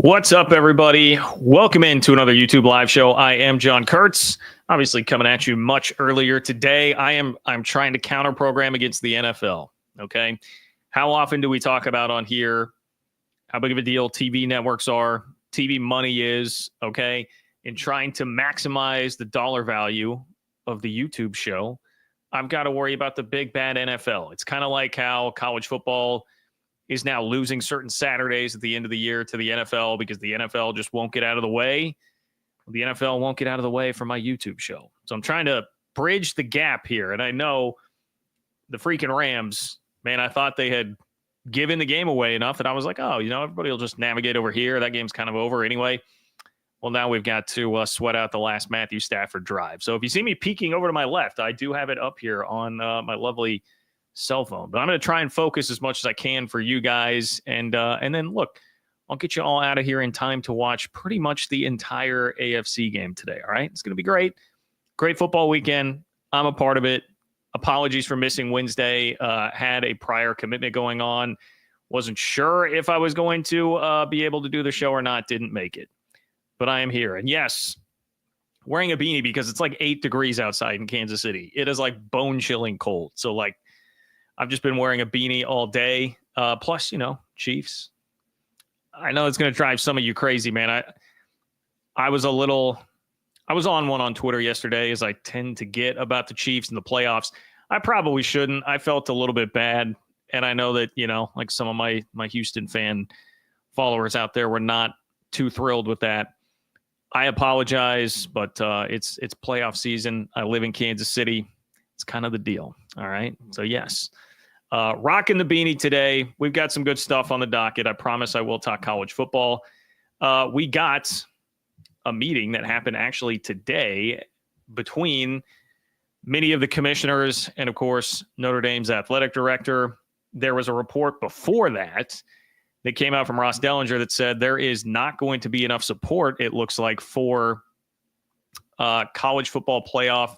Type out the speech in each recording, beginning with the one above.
What's up, everybody? Welcome into another YouTube live show. I am John Kurtz, obviously coming at you much earlier today. I'm trying to counter program against the NFL. Okay, how often do we talk about on here how big of a deal TV networks are, TV money is? Okay, in trying to maximize the dollar value of the YouTube show, I've got to worry about the big bad NFL. It's kind of like how college football is now losing certain Saturdays at the end of the year to the NFL because the NFL just won't get out of the way. The NFL won't get out of the way for my YouTube show. So I'm trying to bridge the gap here. And I know the freaking Rams, man, I thought they had given the game away enough that I was like, oh, everybody will just navigate over here. That game's kind of over anyway. Well, now we've got to sweat out the last Matthew Stafford drive. So if you see me peeking over to my left, I do have it up here on my lovely cell phone, but I'm going to try and focus as much as I can for you guys. And then look, I'll get you all out of here in time to watch pretty much the entire AFC game today. All right. It's going to be great. Great football weekend. I'm a part of it. Apologies for missing Wednesday. Had a prior commitment going on. Wasn't sure if I was going to be able to do the show or not. Didn't make it, but I am here. And yes, wearing a beanie because it's like 8 degrees outside in Kansas City. It is like bone chilling cold. So like, I've just been wearing a beanie all day. Plus, Chiefs. I know it's going to drive some of you crazy, man. I was on one on Twitter yesterday, as I tend to get, about the Chiefs and the playoffs. I probably shouldn't. I felt a little bit bad. And I know that, like some of my Houston fan followers out there were not too thrilled with that. I apologize, but it's playoff season. I live in Kansas City. It's kind of the deal. All right. So yes, rocking the beanie today. We've got some good stuff on the docket. I promise I will talk college football. We got a meeting that happened actually today between many of the commissioners and, of course, Notre Dame's athletic director. There was a report before that came out from Ross Dellinger that said there is not going to be enough support, it looks like, for college football playoff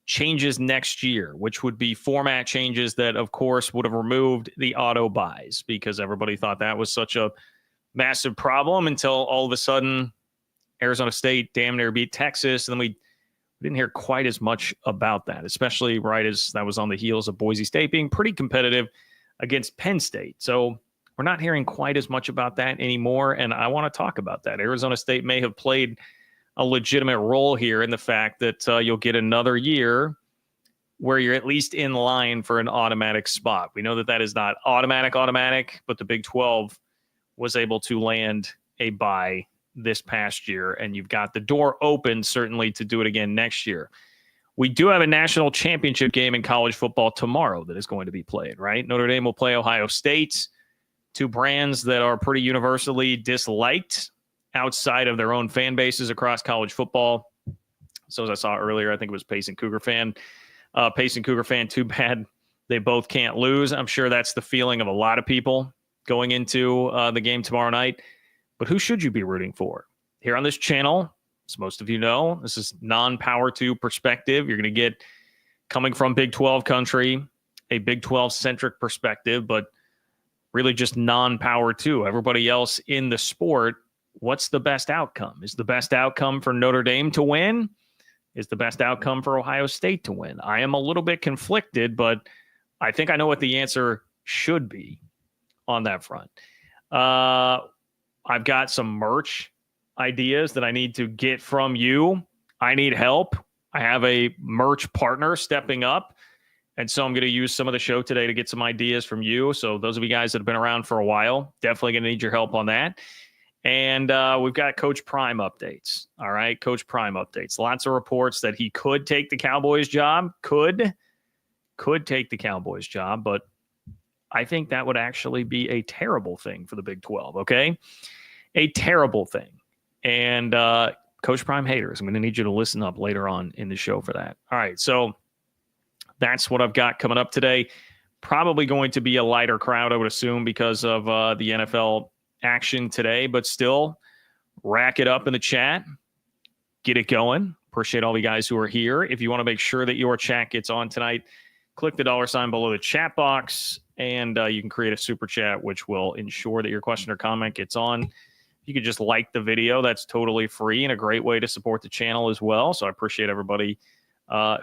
changes next year, which would be format changes that, of course, would have removed the auto buys because everybody thought that was such a massive problem until all of a sudden Arizona State damn near beat Texas. And then we didn't hear quite as much about that, especially right as that was on the heels of Boise State being pretty competitive against Penn State. So we're not hearing quite as much about that anymore. And I want to talk about that. Arizona State may have played a legitimate role here in the fact that you'll get another year where you're at least in line for an automatic spot. We know that is not automatic, but the Big 12 was able to land a bye this past year, and you've got the door open certainly to do it again next year. We do have a national championship game in college football tomorrow that is going to be played, right? Notre Dame will play Ohio State, two brands that are pretty universally disliked outside of their own fan bases across college football. So as I saw earlier, I think it was Pace and Cougar fan, too bad they both can't lose. I'm sure that's the feeling of a lot of people going into the game tomorrow night. But who should you be rooting for? Here on this channel, as most of you know, this is non-Power 2 perspective. You're going to get, coming from Big 12 country, a Big 12-centric perspective, but really just non-Power 2. Everybody else in the sport, what's the best outcome? Is the best outcome for Notre Dame to win? Is the best outcome for Ohio State to win? I am a little bit conflicted, but I think I know what the answer should be on that front. I've got some merch ideas that I need to get from you. I need help. I have a merch partner stepping up, and so I'm going to use some of the show today to get some ideas from you. So those of you guys that have been around for a while, definitely going to need your help on that. And we've got Coach Prime updates. All right, Coach Prime updates. Lots of reports that he could take the Cowboys job. Could take the Cowboys job, but I think that would actually be a terrible thing for the Big 12, okay? A terrible thing. And Coach Prime haters, I'm going to need you to listen up later on in the show for that. All right, so that's what I've got coming up today. Probably going to be a lighter crowd, I would assume, because of the NFL action today, but still rack it up in the chat. Get it going. Appreciate all the guys who are here. If you want to make sure that your chat gets on tonight, click the $ below the chat box, and you can create a super chat, which will ensure that your question or comment gets on. If you could just like the video. That's totally free and a great way to support the channel as well. So I appreciate everybody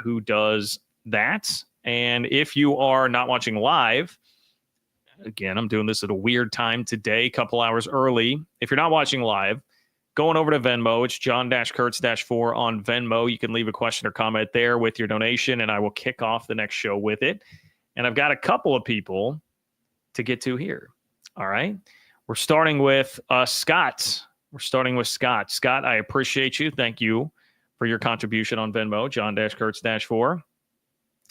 who does that. And if you are not watching live, again, I'm doing this at a weird time today, a couple hours early. If you're not watching live, going over to Venmo, it's John-Kurtz-4 on Venmo. You can leave a question or comment there with your donation, and I will kick off the next show with it. And I've got a couple of people to get to here. All right. We're starting with Scott. Scott, I appreciate you. Thank you for your contribution on Venmo, John-Kurtz-4.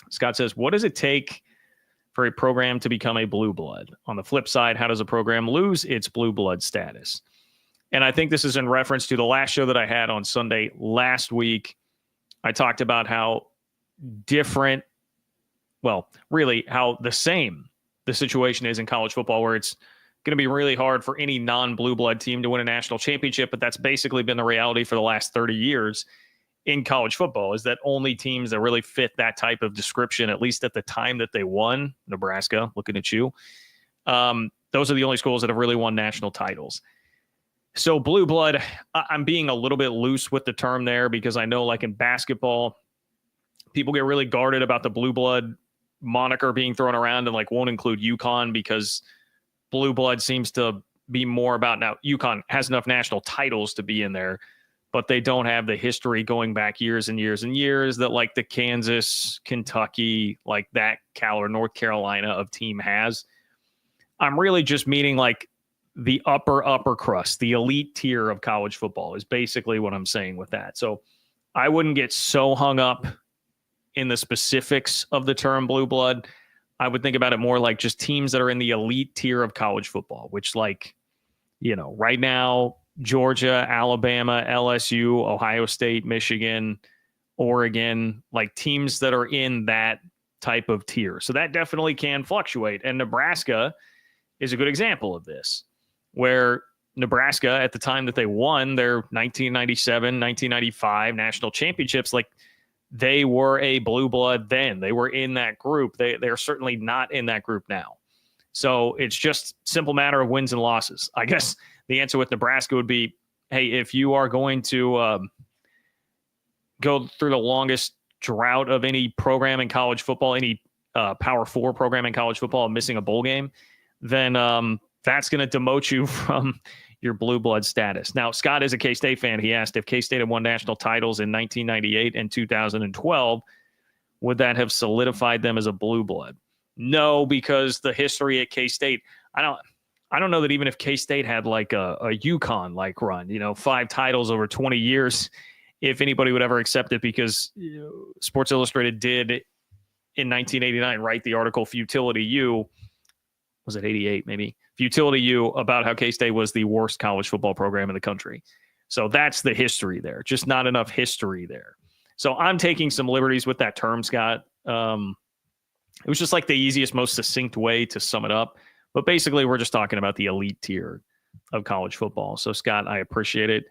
Scott says, what does it take for a program to become a blue blood? On the flip side, how does a program lose its blue blood status? And I think this is in reference to the last show that I had on Sunday last week. I talked about how different, well, really how the same the situation is in college football, where it's going to be really hard for any non-blue blood team to win a national championship. But that's basically been the reality for the last 30 years in college football, is that only teams that really fit that type of description, at least at the time that they won, Nebraska, looking at you, those are the only schools that have really won national titles. So blue blood, I'm being a little bit loose with the term there, because I know, like in basketball, people get really guarded about the blue blood moniker being thrown around and like won't include UConn, because blue blood seems to be more about, now UConn has enough national titles to be in there, but they don't have the history going back years and years and years that like the Kansas, Kentucky, like that Cal or North Carolina of team has. I'm really just meaning like the upper crust, the elite tier of college football is basically what I'm saying with that. So I wouldn't get so hung up in the specifics of the term blue blood. I would think about it more like just teams that are in the elite tier of college football, which, like, you know, right now, Georgia, Alabama, LSU, Ohio State, Michigan, Oregon, like teams that are in that type of tier. So that definitely can fluctuate. And Nebraska is a good example of this, where Nebraska, at the time that they won their 1997, 1995 national championships, like they were a blue blood then. They were in that group. They're certainly not in that group now. So it's just simple matter of wins and losses. I guess the answer with Nebraska would be, hey, if you are going to go through the longest drought of any program in college football, any Power 4 program in college football, missing a bowl game, then that's going to demote you from your blue blood status. Now, Scott is a K-State fan. He asked if K-State had won national titles in 1998 and 2012, would that have solidified them as a blue blood? No, because the history at K-State, I don't know that even if K-State had like a UConn like run, 5 titles over 20 years, if anybody would ever accept it, because Sports Illustrated did in 1989 write the article Futility U. Was it 88 maybe? Futility U, about how K-State was the worst college football program in the country. So that's the history there. Just not enough history there. So I'm taking some liberties with that term, Scott. It was just like the easiest, most succinct way to sum it up. But basically, we're just talking about the elite tier of college football. So, Scott, I appreciate it.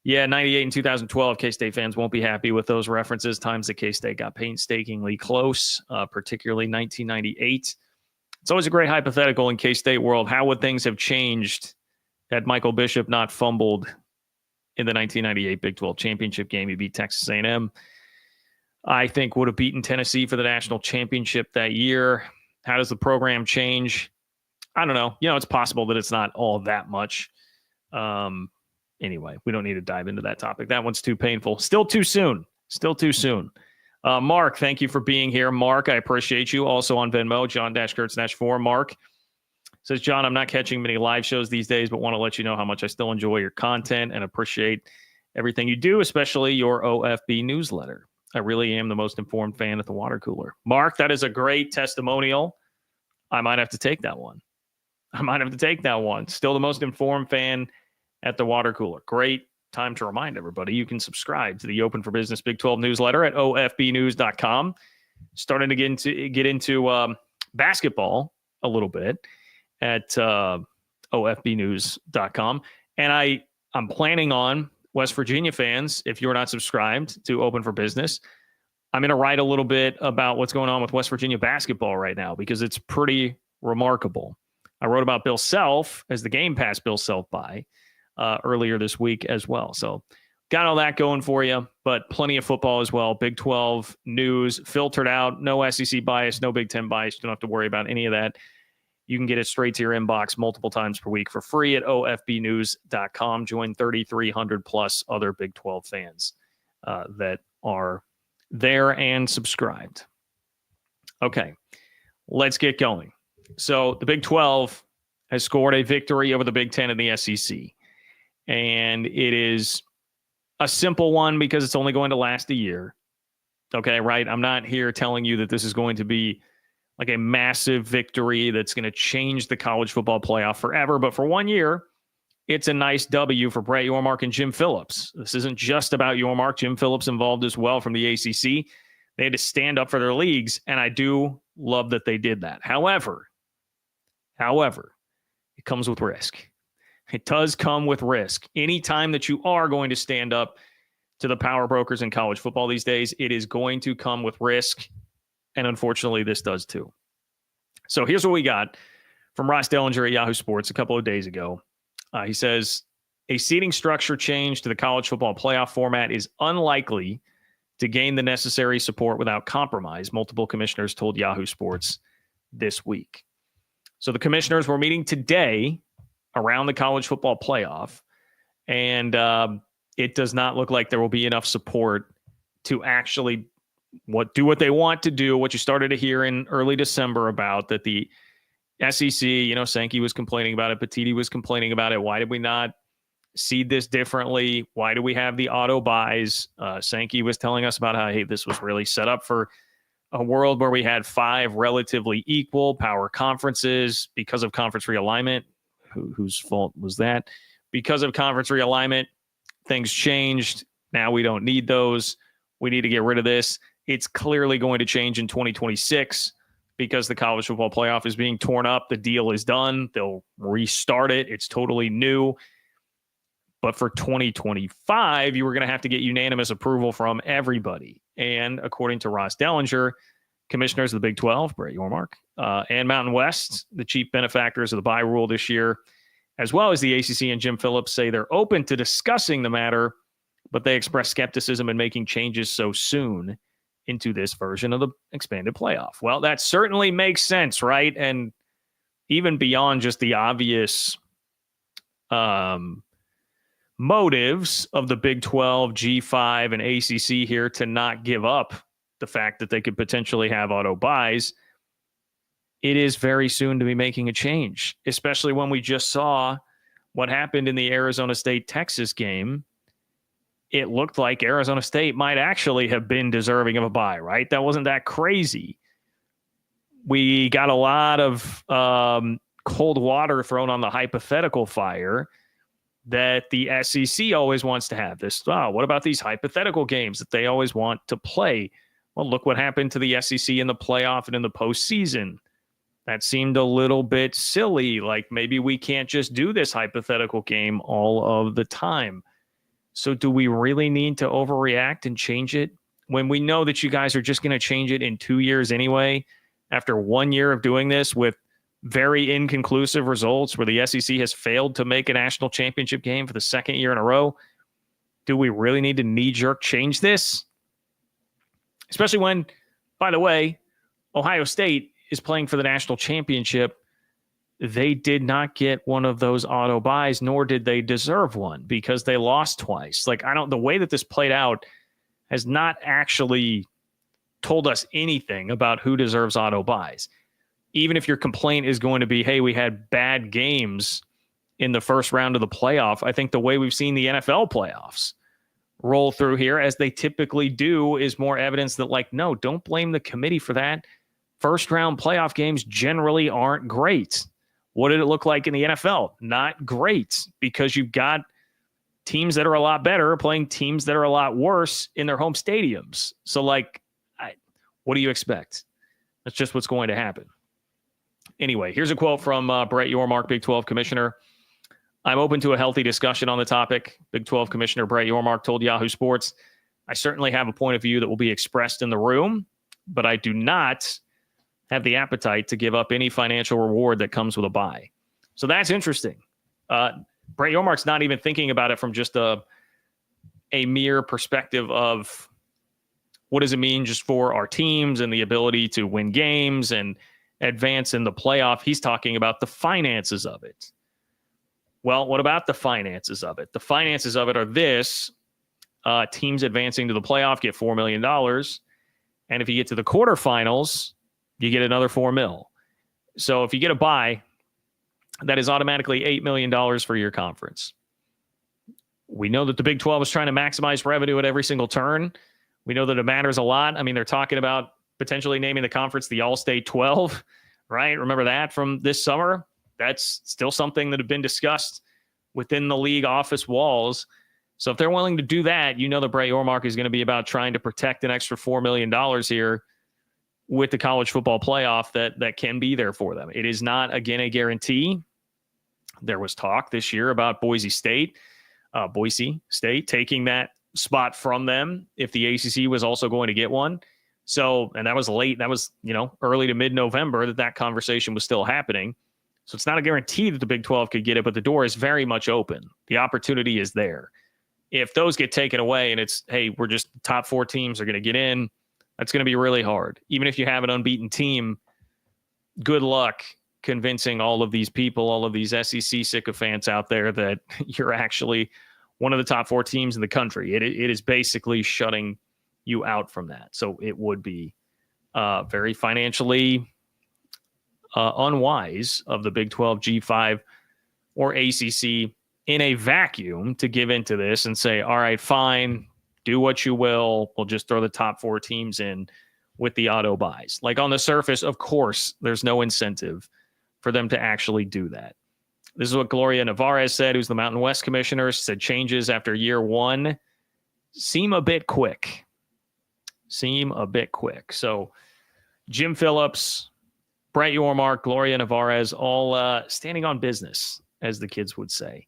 Yeah, 98 and 2012, K-State fans won't be happy with those references. Times that K-State got painstakingly close, particularly 1998. It's always a great hypothetical in K-State world. How would things have changed had Michael Bishop not fumbled in the 1998 Big 12 championship game? He beat Texas A&M. I think would have beaten Tennessee for the national championship that year. How does the program change? I don't know. It's possible that it's not all that much. Anyway, we don't need to dive into that topic. That one's too painful. Still too soon. Mark, thank you for being here. Mark, I appreciate you. Also on Venmo, John-Kurtz-4. Mark says, John, I'm not catching many live shows these days, but want to let you know how much I still enjoy your content and appreciate everything you do, especially your OFB newsletter. I really am the most informed fan at the water cooler. Mark, that is a great testimonial. I might have to take that one. Still the most informed fan at the water cooler. Great time to remind everybody you can subscribe to the Open for Business Big 12 newsletter at ofbnews.com. Starting to get into basketball a little bit at ofbnews.com. And I'm planning on, West Virginia fans, if you're not subscribed to Open for Business, I'm going to write a little bit about what's going on with West Virginia basketball right now, because it's pretty remarkable. I wrote about Bill Self as the Game Pass Bill Self buy. earlier this week as well. So got all that going for you, but plenty of football as well. Big 12 news filtered out, no SEC bias, no Big 10 bias. You don't have to worry about any of that. You can get it straight to your inbox multiple times per week for free at ofbnews.com. Join 3,300 plus other Big 12 fans that are there and subscribed. Okay, let's get going. So the Big 12 has scored a victory over the Big 10 and the SEC. And it is a simple one because it's only going to last a year. Okay, right? I'm not here telling you that this is going to be like a massive victory that's going to change the college football playoff forever. But for 1 year, it's a nice W for Brett Yormark and Jim Phillips. This isn't just about Yormark. Jim Phillips involved as well from the ACC. They had to stand up for their leagues, and I do love that they did that. However, it comes with risk. It does come with risk. Anytime that you are going to stand up to the power brokers in college football these days, it is going to come with risk. And unfortunately, this does too. So here's what we got from Ross Dellinger at Yahoo Sports a couple of days ago. He says, a seating structure change to the college football playoff format is unlikely to gain the necessary support without compromise, multiple commissioners told Yahoo Sports this week. So the commissioners were meeting today around the college football playoff, and it does not look like there will be enough support to actually do what they want to do, what you started to hear in early December about, that the SEC, Sankey was complaining about it, Petiti was complaining about it. Why did we not seed this differently? Why do we have the auto buys? Sankey was telling us about how, hey, this was really set up for a world where we had 5 relatively equal power conferences because of conference realignment. Whose fault was that? Because of conference realignment, things changed. Now we don't need those. We need to get rid of this. It's clearly going to change in 2026 because the college football playoff is being torn up. The deal is done. They'll restart it. It's totally new. But for 2025, you were going to have to get unanimous approval from everybody. And according to Ross Dellinger, commissioners of the Big 12, Brett Yormark, and Mountain West, the chief benefactors of the bye rule this year, as well as the ACC and Jim Phillips, say they're open to discussing the matter, but they express skepticism in making changes so soon into this version of the expanded playoff. Well, that certainly makes sense, right? And even beyond just the obvious motives of the Big 12, G5, and ACC here to not give up the fact that they could potentially have auto buys, it is very soon to be making a change, especially when we just saw what happened in the Arizona State-Texas game. It looked like Arizona State might actually have been deserving of a bye, right? That wasn't that crazy. We got a lot of cold water thrown on the hypothetical fire that the SEC always wants to have. What about these hypothetical games that they always want to play? Well, look what happened to the SEC in the playoff and in the postseason. That seemed a little bit silly. Like maybe we can't just do this hypothetical game all of the time. So do we really need to overreact and change it when we know that you guys are just going to change it in 2 years anyway, after 1 year of doing this with very inconclusive results where the SEC has failed to make a national championship game for the second year in a row? Do we really need to knee-jerk change this? Especially when, by the way, Ohio State is playing for the national championship. They did not get one of those auto buys, nor did they deserve one because they lost twice. The way that this played out has not actually told us anything about who deserves auto buys. Even if your complaint is going to be, hey, we had bad games in the first round of the playoff, I think the way we've seen the NFL playoffs roll through here, as they typically do, is more evidence that, no, don't blame the committee for that. First round playoff games generally aren't great. What did it look like in the NFL? Not great, because you've got teams that are a lot better playing teams that are a lot worse in their home stadiums. So, what do you expect? That's just what's going to happen. Anyway, here's a quote from Brett Yormark, Big 12 commissioner. I'm open to a healthy discussion on the topic. Big 12 commissioner Brett Yormark told Yahoo Sports, I certainly have a point of view that will be expressed in the room, but I do not have the appetite to give up any financial reward that comes with a buy. So that's interesting. Brett Yormark's not even thinking about it from just a mere perspective of what does it mean just for our teams and the ability to win games and advance in the playoff. He's talking about the finances of it. Well, what about the finances of it? The finances of it are this. Teams advancing to the playoff get $4 million. And if you get to the quarterfinals, you get another $4 million. So if you get a bye, that is automatically $8 million for your conference. We know that the Big 12 is trying to maximize revenue at every single turn. We know that it matters a lot. I mean, they're talking about potentially naming the conference the All-State 12, right? Remember that from this summer? That's still something that had been discussed within the league office walls. So if they're willing to do that, you know that Brett Yormark is going to be about trying to protect an extra $4 million here with the college football playoff that can be there for them. It is not, again, a guarantee. There was talk this year about Boise State taking that spot from them if the ACC was also going to get one. So, and that was late. That was, early to mid-November that conversation was still happening. So it's not a guarantee that the Big 12 could get it, but the door is very much open. The opportunity is there. If those get taken away and it's, hey, we're just the top 4 teams are going to get in, that's going to be really hard. Even if you have an unbeaten team, good luck convincing all of these people, all of these SEC sycophants out there that you're actually one of the top 4 teams in the country. It is basically shutting you out from that. So it would be very financially unwise of the Big 12, G5, or ACC in a vacuum to give into this and say, all right, fine, do what you will. We'll just throw the top 4 teams in with the auto buys. Like on the surface, of course, there's no incentive for them to actually do that. This is what Gloria Navarez said, who's the Mountain West commissioner. She said changes after year 1 seem a bit quick. So Jim Phillips, Brett Yormark, Gloria Navarez, all standing on business, as the kids would say.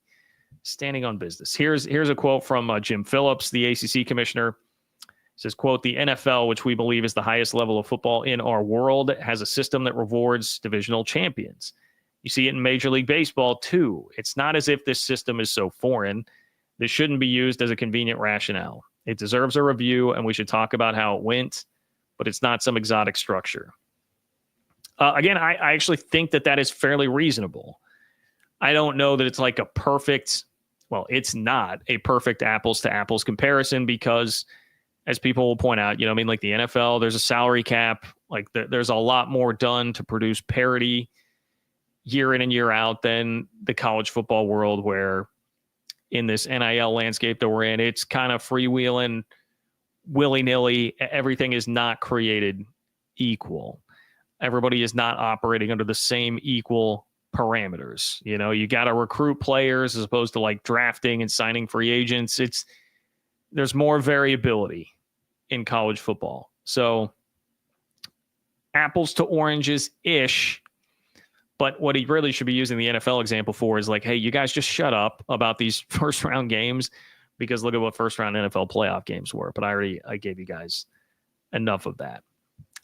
Standing on business. Here's a quote from Jim Phillips, the ACC commissioner. It says, quote, the NFL, which we believe is the highest level of football in our world, has a system that rewards divisional champions. You see it in Major League Baseball, too. It's not as if this system is so foreign. This shouldn't be used as a convenient rationale. It deserves a review, and we should talk about how it went, but it's not some exotic structure. Again, I actually think that is fairly reasonable. I don't know that it's like a perfect, it's not a perfect apples to apples comparison because, as people will point out, like the NFL, there's a salary cap. Like there's a lot more done to produce parity year in and year out than the college football world, where in this NIL landscape that we're in, it's kind of freewheeling, willy-nilly. Everything is not created equal. Everybody is not operating under the same equal parameters. You got to recruit players as opposed to like drafting and signing free agents. There's more variability in college football. So apples to oranges-ish. But what he really should be using the NFL example for is like, hey, you guys just shut up about these first round games because look at what first round NFL playoff games were. But I gave you guys enough of that.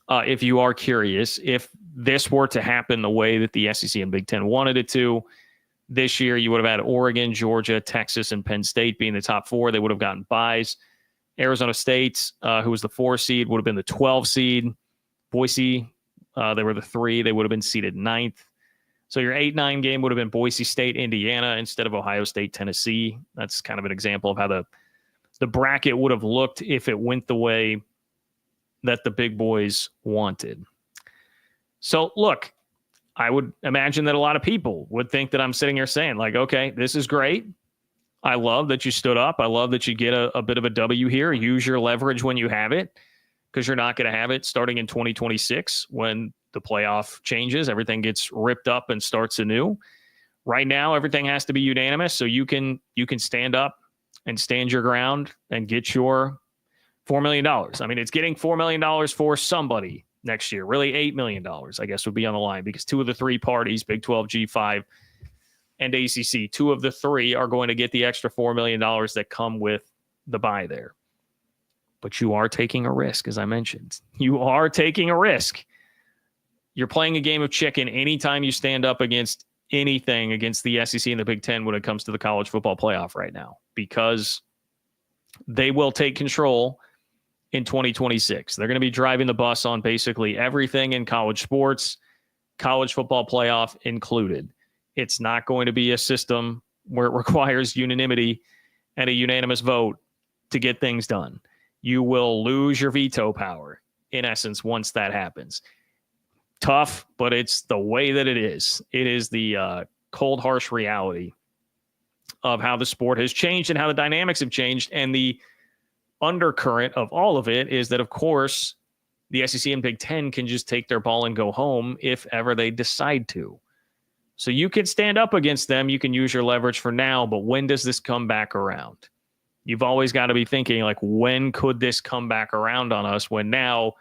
If you are curious, if this were to happen the way that the SEC and Big Ten wanted it to this year, you would have had Oregon, Georgia, Texas, and Penn State being the top 4. They would have gotten buys. Arizona State, who was the 4 seed, would have been the 12 seed. Boise, they were the 3. They would have been seeded 9th. So your 8-9 game would have been Boise State, Indiana, instead of Ohio State, Tennessee. That's kind of an example of how the bracket would have looked if it went the way that the big boys wanted. So look, I would imagine that a lot of people would think that I'm sitting here saying like, okay, this is great. I love that you stood up. I love that you get a bit of a W here. Use your leverage when you have it, because you're not going to have it starting in 2026 when the playoff changes. Everything gets ripped up and starts anew. Right now, everything has to be unanimous, so you can stand up and stand your ground and get your $4 million. I mean, it's getting $4 million for somebody next year. Really, $8 million, I guess, would be on the line because 2 of the 3 parties, Big 12, G5, and ACC, 2 of the 3 are going to get the extra $4 million that come with the buy there. But you are taking a risk, as I mentioned. You are taking a risk. You're playing a game of chicken anytime you stand up against anything against the SEC and the Big Ten when it comes to the college football playoff right now, because they will take control in 2026. They're going to be driving the bus on basically everything in college sports, college football playoff included. It's not going to be a system where it requires unanimity and a unanimous vote to get things done. You will lose your veto power, in essence, once that happens. Tough, but it's the way that it is. It is the cold, harsh reality of how the sport has changed and how the dynamics have changed. And the undercurrent of all of it is that, of course, the SEC and Big Ten can just take their ball and go home if ever they decide to. So you can stand up against them. You can use your leverage for now, but when does this come back around? You've always got to be thinking, like, when could this come back around on us, when now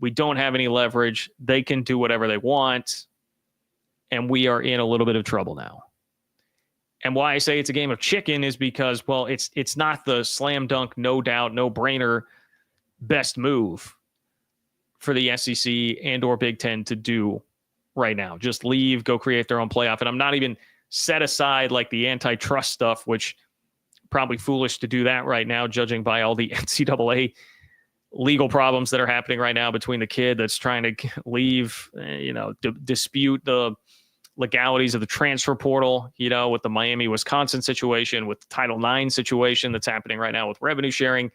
we don't have any leverage, they can do whatever they want, and we are in a little bit of trouble now. And why I say it's a game of chicken is because, well, it's not the slam dunk, no doubt, no brainer best move for the SEC and or Big Ten to do right now. Just leave, go create their own playoff. And I'm not even set aside like the antitrust stuff, which probably foolish to do that right now, judging by all the NCAA legal problems that are happening right now between the kid that's trying to leave, dispute the legalities of the transfer portal, with the Miami, Wisconsin situation, with the Title IX situation that's happening right now with revenue sharing.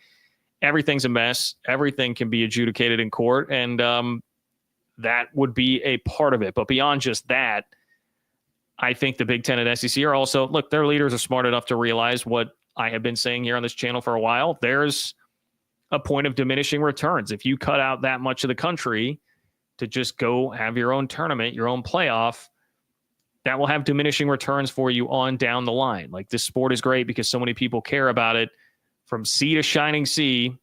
Everything's a mess. Everything can be adjudicated in court, and that would be a part of it. But beyond just that, I think the Big Ten and SEC are also, look, their leaders are smart enough to realize what I have been saying here on this channel for a while. There's a point of diminishing returns. If you cut out that much of the country to just go have your own tournament, your own playoff, that will have diminishing returns for you on down the line. Like, this sport is great because so many people care about it from sea to shining sea,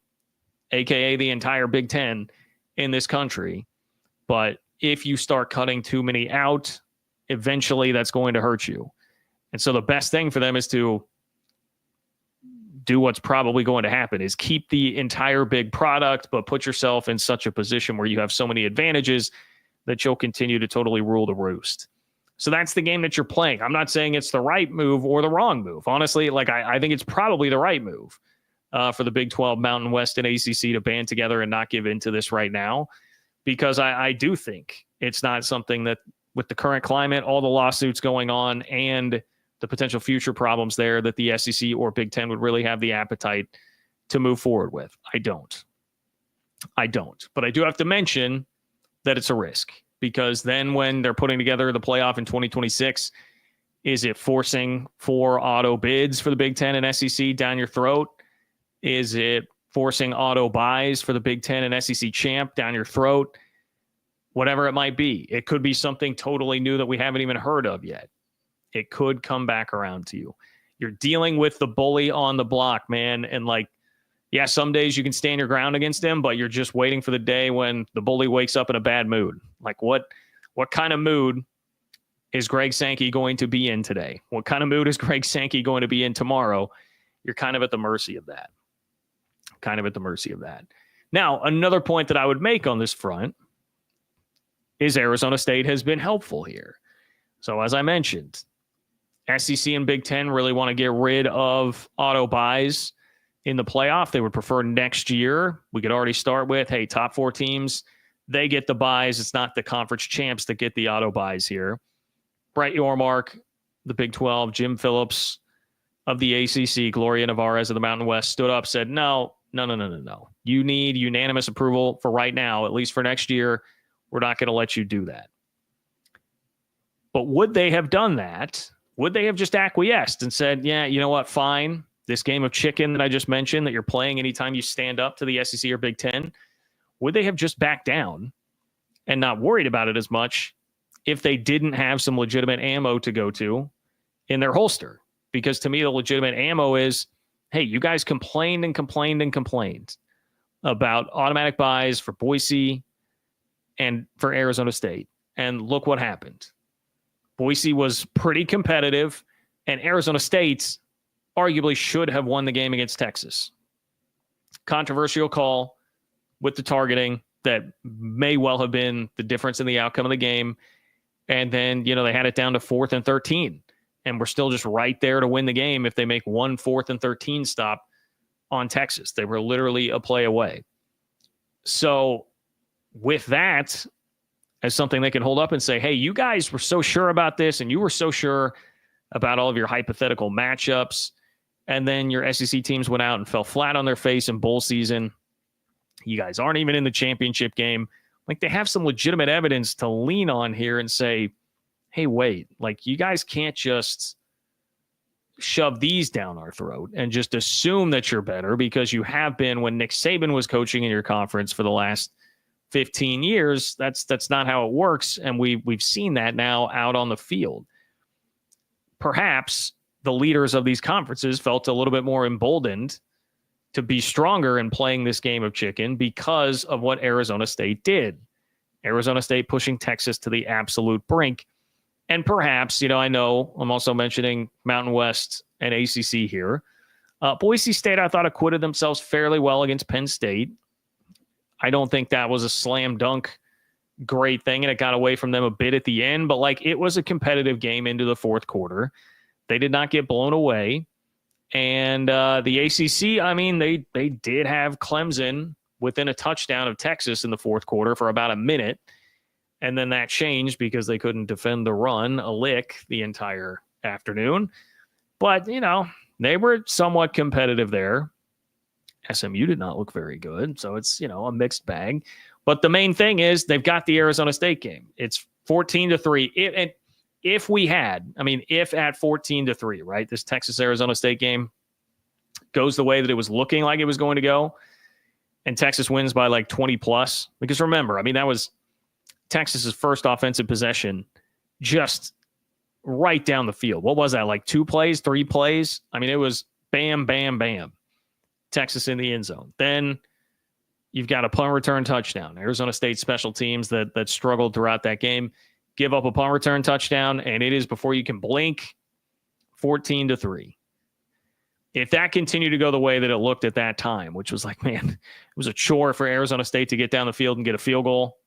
aka the entire Big Ten in this country. But if you start cutting too many out, eventually that's going to hurt you. And so the best thing for them is to do what's probably going to happen, is keep the entire big product, but put yourself in such a position where you have so many advantages that you'll continue to totally rule the roost. So that's the game that you're playing. I'm not saying it's the right move or the wrong move. Honestly, I think it's probably the right move for the Big 12, Mountain West, and ACC to band together and not give into this right now, because I do think it's not something that, with the current climate, all the lawsuits going on, and the potential future problems there, that the SEC or Big Ten would really have the appetite to move forward with. I don't. But I do have to mention that it's a risk, because then when they're putting together the playoff in 2026, is it forcing 4 auto bids for the Big Ten and SEC down your throat? Is it forcing auto buys for the Big Ten and SEC champ down your throat? Whatever it might be. It could be something totally new that we haven't even heard of yet. It could come back around to you. You're dealing with the bully on the block, man. And some days you can stand your ground against him, but you're just waiting for the day when the bully wakes up in a bad mood. Like, what kind of mood is Greg Sankey going to be in today? What kind of mood is Greg Sankey going to be in tomorrow? You're kind of at the mercy of that. Now, another point that I would make on this front is Arizona State has been helpful here. So as I mentioned, SEC and Big Ten really want to get rid of auto buys in the playoff. They would prefer next year. We could already start with, hey, top 4 teams, they get the buys. It's not the conference champs that get the auto buys here. Brett Yormark, the Big 12, Jim Phillips of the ACC, Gloria Nevarez of the Mountain West stood up, said, no. You need unanimous approval for right now, at least for next year. We're not going to let you do that. But would they have done that? Would they have just acquiesced and said, yeah, you know what, fine. This game of chicken that I just mentioned that you're playing anytime you stand up to the SEC or Big Ten, would they have just backed down and not worried about it as much if they didn't have some legitimate ammo to go to in their holster? Because to me, the legitimate ammo is, hey, you guys complained about automatic buys for Boise and for Arizona State. And look what happened. Boise was pretty competitive, and Arizona State arguably should have won the game against Texas. Controversial call with the targeting that may well have been the difference in the outcome of the game. And then, they had it down to 4th and 13. And we're still just right there to win the game if they make one 4th and 13 stop on Texas. They were literally a play away. So with that as something they can hold up and say, hey, you guys were so sure about this, and you were so sure about all of your hypothetical matchups, and then your SEC teams went out and fell flat on their face in bowl season. You guys aren't even in the championship game. Like, they have some legitimate evidence to lean on here and say, hey, wait, like, you guys can't just shove these down our throat and just assume that you're better, because you have been when Nick Saban was coaching in your conference for the last 15 years. That's not how it works. And we've seen that now out on the field. Perhaps the leaders of these conferences felt a little bit more emboldened to be stronger in playing this game of chicken because of what Arizona State did. Arizona State pushing Texas to the absolute brink. And perhaps, I know I'm also mentioning Mountain West and ACC here. Boise State, I thought, acquitted themselves fairly well against Penn State. I don't think that was a slam dunk great thing, and it got away from them a bit at the end. But, it was a competitive game into the fourth quarter. They did not get blown away. And the ACC, they did have Clemson within a touchdown of Texas in the fourth quarter for about a minute. And then that changed because they couldn't defend the run a lick the entire afternoon. But, they were somewhat competitive there. SMU did not look very good. So it's, a mixed bag. But the main thing is they've got the Arizona State game. It's 14-3. If at 14-3, right, this Texas-Arizona State game goes the way that it was looking like it was going to go, and Texas wins by 20 plus, because remember, that was Texas's first offensive possession just right down the field. What was that, 2 plays, 3 plays? It was bam, bam, bam. Texas in the end zone. Then you've got a punt return touchdown. Arizona State special teams that struggled throughout that game give up a punt return touchdown, and it is, before you can blink, 14-3. If that continued to go the way that it looked at that time, which was it was a chore for Arizona State to get down the field and get a field goal.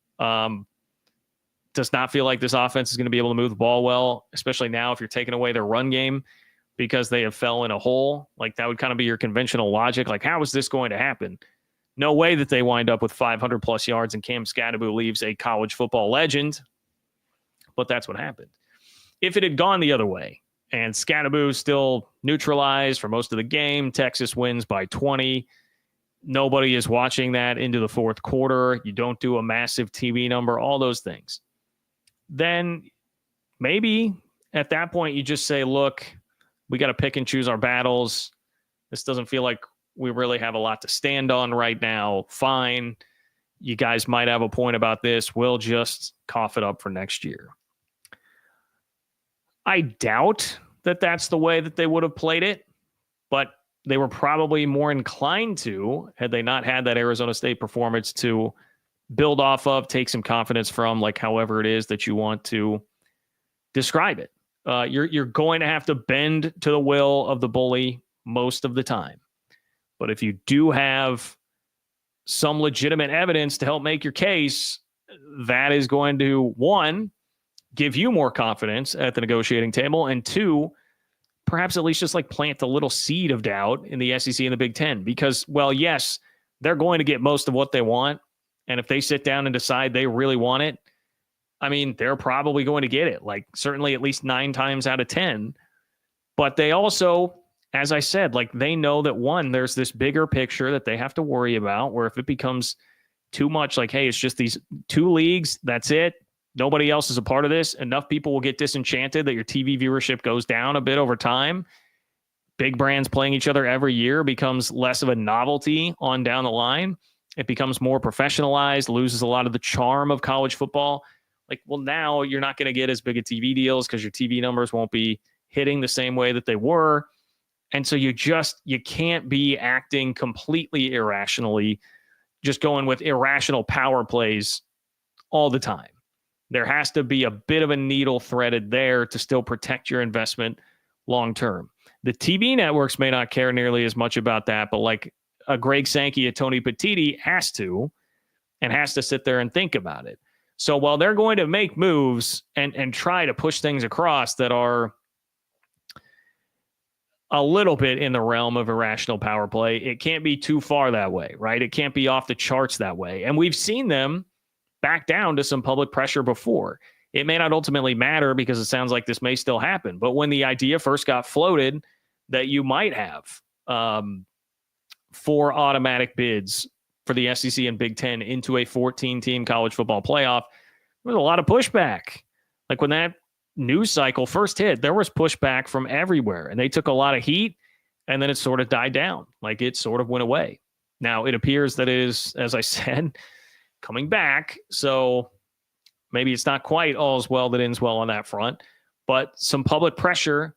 Does not feel like this offense is going to be able to move the ball well, especially now if you're taking away their run game because they have fell in a hole. That would kind of be your conventional logic. How is this going to happen? No way that they wind up with 500 plus yards and Cam Scatterbo leaves a college football legend. But that's what happened. If it had gone the other way and Scatterbo still neutralized for most of the game, Texas wins by 20. Nobody is watching that into the fourth quarter. You don't do a massive TV number, all those things. Then maybe at that point you just say, look, we got to pick and choose our battles. This doesn't feel like we really have a lot to stand on right now. Fine. You guys might have a point about this. We'll just cough it up for next year. I doubt that that's the way that they would have played it, but they were probably more inclined to, had they not had that Arizona State performance to build off of, take some confidence from, however it is that you want to describe it. You're going to have to bend to the will of the bully most of the time. But if you do have some legitimate evidence to help make your case, that is going to, one, give you more confidence at the negotiating table, and two, perhaps at least just plant a little seed of doubt in the SEC and the Big Ten. Because, well, yes, they're going to get most of what they want. And if they sit down and decide they really want it, they're probably going to get it. Certainly at least 9 times out of 10. But they also, as I said, they know that, one, there's this bigger picture that they have to worry about, where if it becomes too much hey, it's just these 2 leagues, that's it, nobody else is a part of this, enough people will get disenchanted that your TV viewership goes down a bit over time. Big brands playing each other every year becomes less of a novelty on down the line. It becomes more professionalized, loses a lot of the charm of college football. Now you're not going to get as big of TV deals because your TV numbers won't be hitting the same way that they were. And so you can't be acting completely irrationally, just going with irrational power plays all the time. There has to be a bit of a needle threaded there to still protect your investment long term. The TV networks may not care nearly as much about that, but a Greg Sankey, a Tony Petitti has to sit there and think about it. So while they're going to make moves and try to push things across that are a little bit in the realm of irrational power play, it can't be too far that way, right? It can't be off the charts that way. And we've seen them back down to some public pressure before. It may not ultimately matter because it sounds like this may still happen. But when the idea first got floated that you might have 4 automatic bids for the SEC and Big Ten into a 14-team college football playoff, there was a lot of pushback. Like when that news cycle first hit, there was pushback from everywhere, and they took a lot of heat, and then it sort of died down. Like it sort of went away. Now it appears that it is, as I said, coming back. So maybe it's not quite all's well that ends well on that front, but some public pressure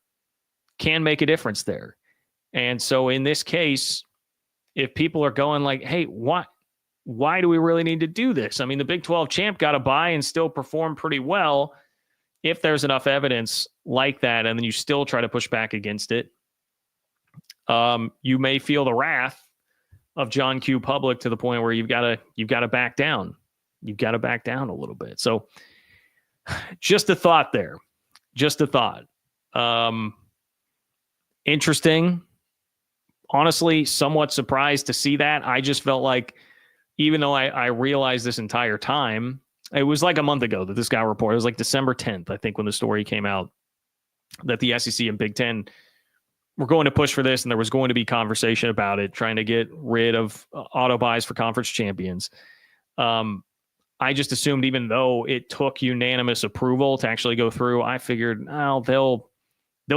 can make a difference there. And so in this case, if people are going like, hey, why do we really need to do this? I mean, the Big 12 champ got a bye and still performed pretty well. If there's enough evidence like that, and then you still try to push back against it, you may feel the wrath of John Q. Public to the point where you've got to back down. You've got to back down a little bit. So just a thought there. Just a thought. Interesting. Honestly, somewhat surprised to see that. I just felt like, even though I realized this entire time, it was like a month ago that this guy reported. It was like December 10th, I think, when the story came out that the SEC and Big Ten were going to push for this, and there was going to be conversation about it, trying to get rid of auto buys for conference champions. I just assumed, even though it took unanimous approval to actually go through, I figured, they'll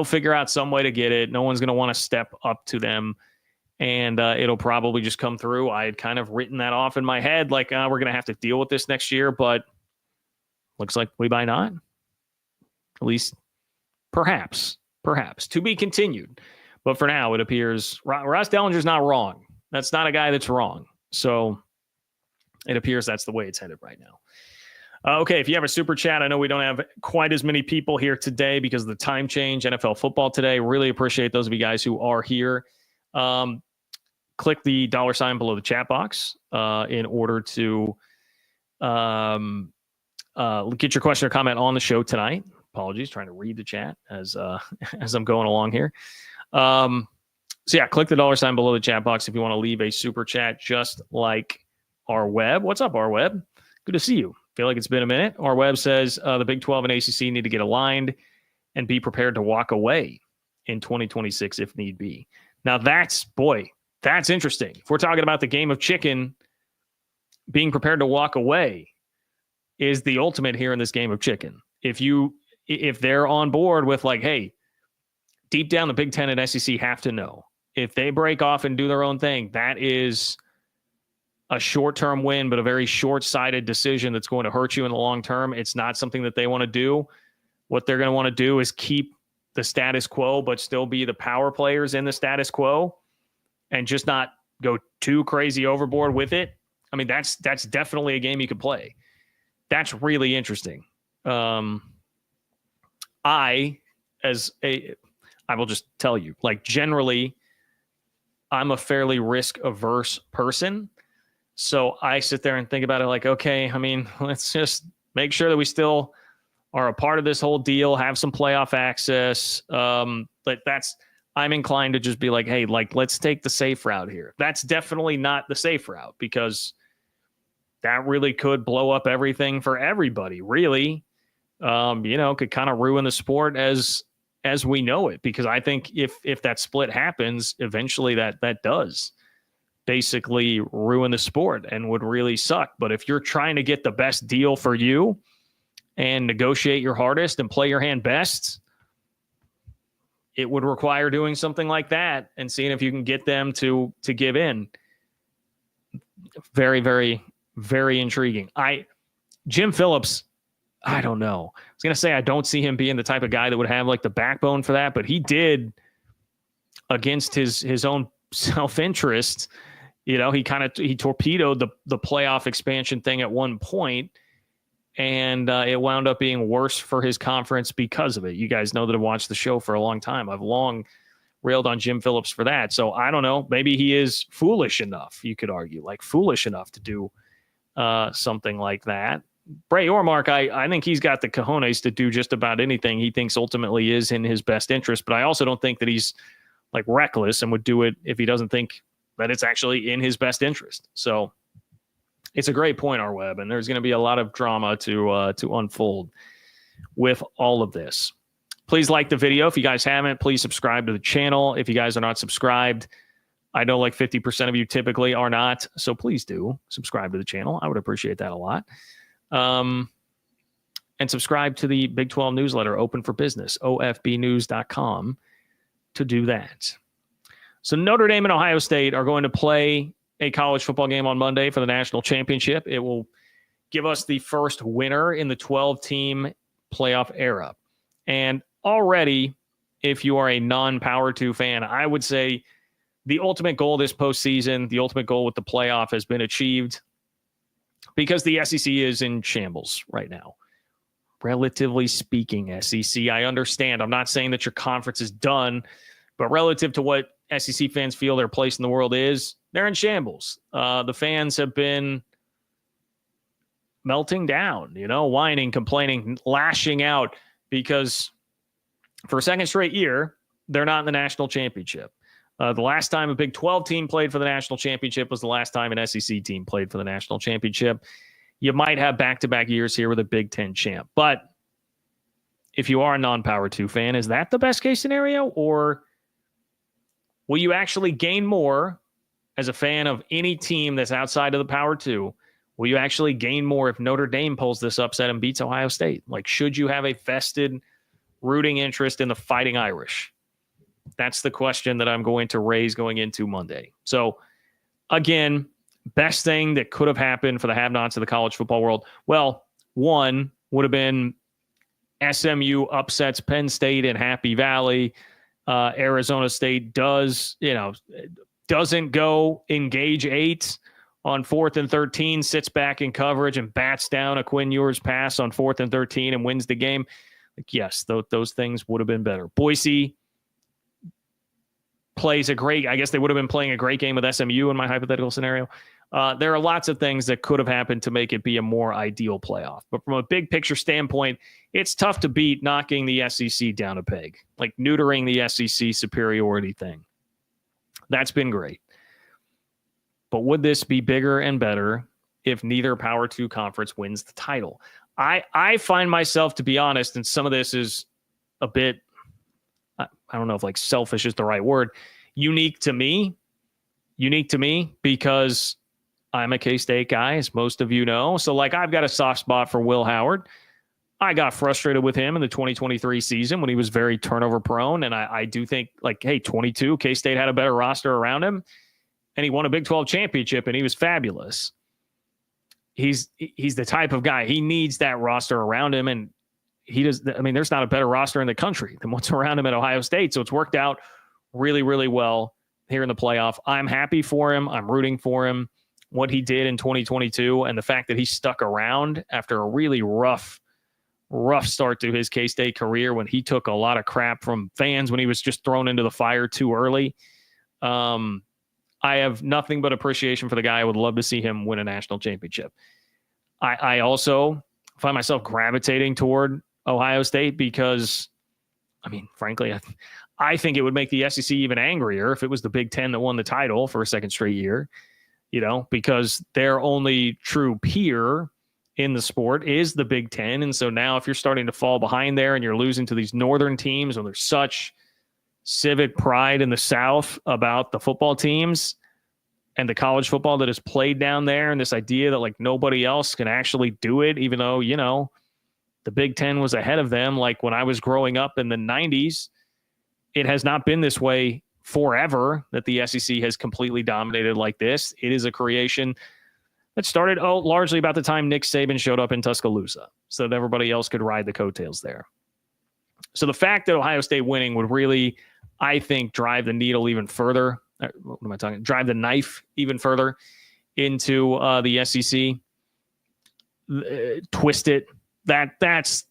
figure out some way to get it. No one's going to want to step up to them, and it'll probably just come through. I had kind of written that off in my head, like, we're going to have to deal with this next year, but looks like we might not. At least, perhaps, to be continued. But for now, it appears Ross Dellinger's not wrong. That's not a guy that's wrong. So it appears that's the way it's headed right now. Okay, if you have a super chat, I know we don't have quite as many people here today because of the time change, NFL football today. Really appreciate those of you guys who are here. Click the $sign below the chat box in order to get your question or comment on the show tonight. Apologies, trying to read the chat as I'm going along here. So yeah, click the $sign below the chat box if you want to leave a super chat, just like our web. What's up, our web? Good to see you. Feel like it's been a minute. Our web says the Big 12 and ACC need to get aligned and be prepared to walk away in 2026 if need be. Now that's interesting. If we're talking about the game of chicken, being prepared to walk away is the ultimate here in this game of chicken. If they're on board with like, hey, deep down the Big 10 and SEC have to know. If they break off and do their own thing, that is a short-term win, but a very short-sighted decision that's going to hurt you in the long term. It's not something that they want to do. What they're going to want to do is keep the status quo, but still be the power players in the status quo and just not go too crazy overboard with it. I mean, that's definitely a game you could play. That's really interesting. I will just tell you, like, generally, I'm a fairly risk-averse person. So I sit there and think about it like, okay, I mean, let's just make sure that we still are a part of this whole deal, have some playoff access. But I'm inclined to just be like, hey, like, let's take the safe route here. That's definitely not the safe route because that really could blow up everything for everybody, really. Could kind of ruin the sport as we know it, because I think if that split happens, eventually that does basically ruin the sport and would really suck. But if you're trying to get the best deal for you and negotiate your hardest and play your hand best, it would require doing something like that and seeing if you can get them to give in. Very, very, very intriguing. Jim Phillips, I don't know. I was going to say I don't see him being the type of guy that would have like the backbone for that, but he did against his own self-interest. He torpedoed the playoff expansion thing at one point, and it wound up being worse for his conference because of it. You guys know that I've watched the show for a long time. I've long railed on Jim Phillips for that. So I don't know. Maybe he is foolish enough, you could argue, like foolish enough to do something like that. Bray Yormark, I think he's got the cojones to do just about anything he thinks ultimately is in his best interest. But I also don't think that he's like reckless and would do it if he doesn't think that it's actually in his best interest. So it's a great point, R-Web, and there's going to be a lot of drama to unfold with all of this. Please like the video. If you guys haven't, please subscribe to the channel. If you guys are not subscribed, I know like 50% of you typically are not, so please do subscribe to the channel. I would appreciate that a lot. And subscribe to the Big 12 newsletter, Open for Business, ofbnews.com, to do that. So Notre Dame and Ohio State are going to play a college football game on Monday for the national championship. It will give us the first winner in the 12-team playoff era. And already, if you are a non-Power 2 fan, I would say the ultimate goal this postseason, the ultimate goal with the playoff has been achieved because the SEC is in shambles right now. Relatively speaking, SEC, I understand. I'm not saying that your conference is done, but relative to what SEC fans feel their place in the world is, they're in shambles. The fans have been melting down, whining, complaining, lashing out because for a second straight year, they're not in the national championship. The last time a Big 12 team played for the national championship was the last time an SEC team played for the national championship. You might have back-to-back years here with a Big 10 champ. But if you are a non-Power 2 fan, is that the best case scenario? Or will you actually gain more as a fan of any team that's outside of the Power 2? Will you actually gain more if Notre Dame pulls this upset and beats Ohio State? Like, should you have a vested rooting interest in the Fighting Irish? That's the question that I'm going to raise going into Monday. So, again, best thing that could have happened for the have-nots of the college football world. Well, one would have been SMU upsets Penn State in Happy Valley. Arizona State doesn't go engage 8 on 4th and 13, sits back in coverage and bats down a Quinn Ewers pass on 4th and 13 and wins the game. Like, yes, those things would have been better. Boise plays I guess they would have been playing a great game with SMU in my hypothetical scenario. There are lots of things that could have happened to make it be a more ideal playoff. But from a big picture standpoint, it's tough to beat knocking the SEC down a peg, like neutering the SEC superiority thing. That's been great. But would this be bigger and better if neither Power 2 conference wins the title? I find myself, to be honest, and some of this is a bit, I don't know if like selfish is the right word, unique to me because I'm a K-State guy, as most of you know. So like I've got a soft spot for Will Howard. I got frustrated with him in the 2023 season when he was very turnover prone. And I do think like, hey, 22, K-State had a better roster around him and he won a Big 12 championship and he was fabulous. He's the type of guy, he needs that roster around him. And there's not a better roster in the country than what's around him at Ohio State. So it's worked out really, really well here in the playoff. I'm happy for him. I'm rooting for him. What he did in 2022 and the fact that he stuck around after a really rough start to his K-State career when he took a lot of crap from fans when he was just thrown into the fire too early. I have nothing but appreciation for the guy. I would love to see him win a national championship. I also find myself gravitating toward Ohio State because, frankly, I think it would make the SEC even angrier if it was the Big Ten that won the title for a second straight year, because their only true peer in the sport is the Big Ten. And so now if you're starting to fall behind there and you're losing to these northern teams when there's such civic pride in the South about the football teams and the college football that is played down there, and this idea that like nobody else can actually do it, even though, the Big Ten was ahead of them. Like when I was growing up in the 90s, it has not been this way forever that the SEC has completely dominated like this. It is a creation that started largely about the time Nick Saban showed up in Tuscaloosa so that everybody else could ride the coattails there. So the fact that Ohio State winning would really, I think, drive the needle even further. What am I talking? Drive the knife even further into the SEC. Twist it. That's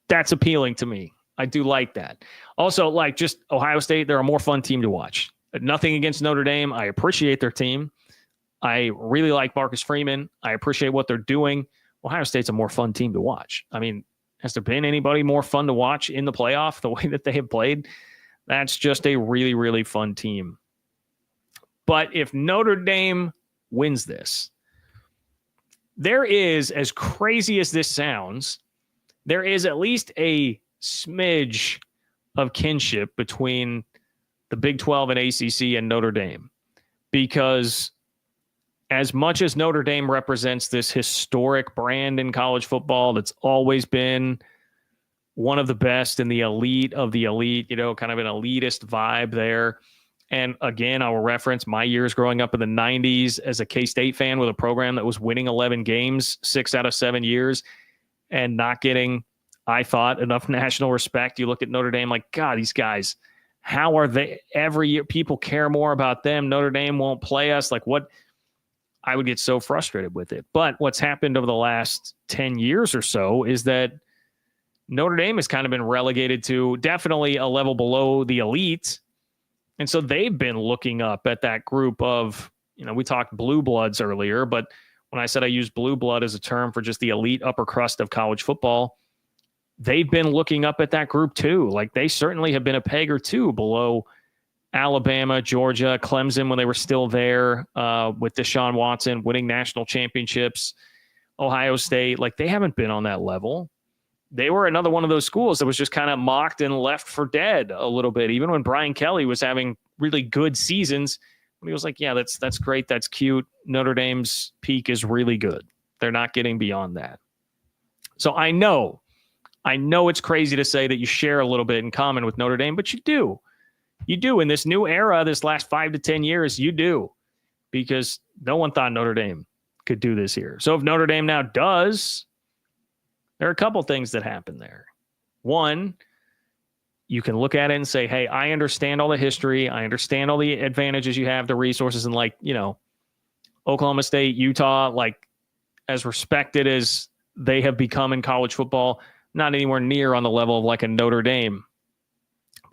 appealing to me. I do like that. Also, like just Ohio State, they're a more fun team to watch. Nothing against Notre Dame. I appreciate their team. I really like Marcus Freeman. I appreciate what they're doing. Ohio State's a more fun team to watch. I mean, has there been anybody more fun to watch in the playoff the way that they have played? That's just a really, really fun team. But if Notre Dame wins this, there is, as crazy as this sounds, there is at least a smidge of kinship between the Big 12 and ACC and Notre Dame. Because as much as Notre Dame represents this historic brand in college football that's always been one of the best in the elite of the elite, kind of an elitist vibe there. And again, I will reference my years growing up in the 90s as a K-State fan with a program that was winning 11 games 6 out of 7 years and not getting, I thought, enough national respect. You look at Notre Dame like, God, these guys, how are they every year? People care more about them. Notre Dame won't play us. Like, what? I would get so frustrated with it. But what's happened over the last 10 years or so is that Notre Dame has kind of been relegated to definitely a level below the elite. And so they've been looking up at that group of, we talked blue bloods earlier, but when I said I use blue blood as a term for just the elite upper crust of college football, they've been looking up at that group too. Like, they certainly have been a peg or two below Alabama, Georgia, Clemson when they were still there with Deshaun Watson winning national championships, Ohio State. Like, they haven't been on that level. They were another one of those schools that was just kind of mocked and left for dead a little bit. Even when Brian Kelly was having really good seasons, he was like, yeah, that's great. That's cute. Notre Dame's peak is really good. They're not getting beyond that. So I know it's crazy to say that you share a little bit in common with Notre Dame, but you do. You do. In this new era, this last 5 to 10 years, you do. Because no one thought Notre Dame could do this here. So if Notre Dame now does, there are a couple things that happen there. One, you can look at it and say, hey, I understand all the history. I understand all the advantages you have, the resources, and Oklahoma State, Utah, like, as respected as they have become in college football, not anywhere near on the level of like a Notre Dame.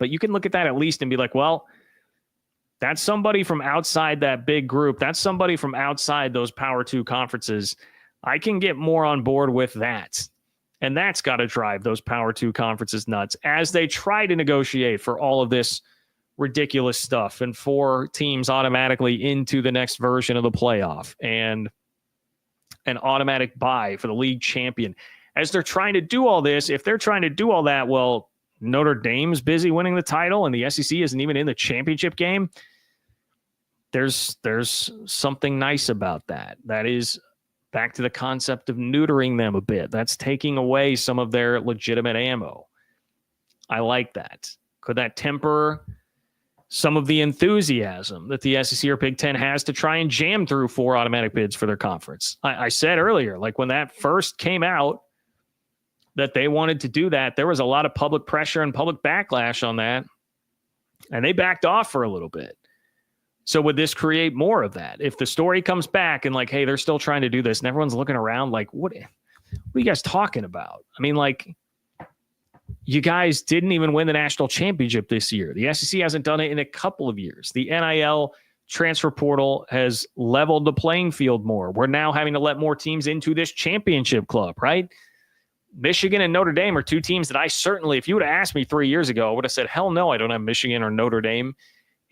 But you can look at that at least and be like, well, that's somebody from outside that big group. That's somebody from outside those Power 2 conferences. I can get more on board with that. And that's got to drive those Power 2 conferences nuts as they try to negotiate for all of this ridiculous stuff and 4 teams automatically into the next version of the playoff and an automatic bye for the league champion. As they're trying to do all this, if they're trying to do all that, well, Notre Dame's busy winning the title and the SEC isn't even in the championship game. There's something nice about that. That is back to the concept of neutering them a bit. That's taking away some of their legitimate ammo. I like that. Could that temper some of the enthusiasm that the SEC or Big Ten has to try and jam through 4 automatic bids for their conference? I said earlier, like when that first came out, that they wanted to do that, there was a lot of public pressure and public backlash on that, and they backed off for a little bit. So would this create more of that? If the story comes back and like, hey, they're still trying to do this, and everyone's looking around like, what are you guys talking about? I mean, like, you guys didn't even win the national championship this year. The SEC hasn't done it in a couple of years. The NIL transfer portal has leveled the playing field more. We're now having to let more teams into this championship club, right? Michigan and Notre Dame are 2 teams that I certainly, if you would have asked me 3 years ago, I would have said, hell no, I don't have Michigan or Notre Dame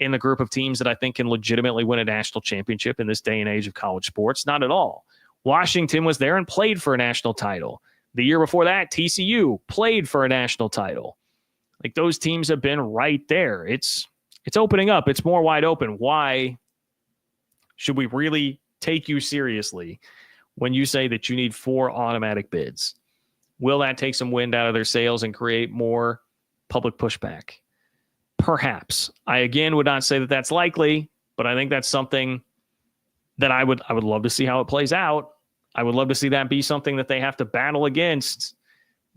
in the group of teams that I think can legitimately win a national championship in this day and age of college sports. Not at all. Washington was there and played for a national title. The year before that, TCU played for a national title. Like, those teams have been right there. It's opening up. It's more wide open. Why should we really take you seriously when you say that you need 4 automatic bids? Will that take some wind out of their sails and create more public pushback? Perhaps. I, again, would not say that that's likely, but I think that's something that I would love to see how it plays out. I would love to see that be something that they have to battle against.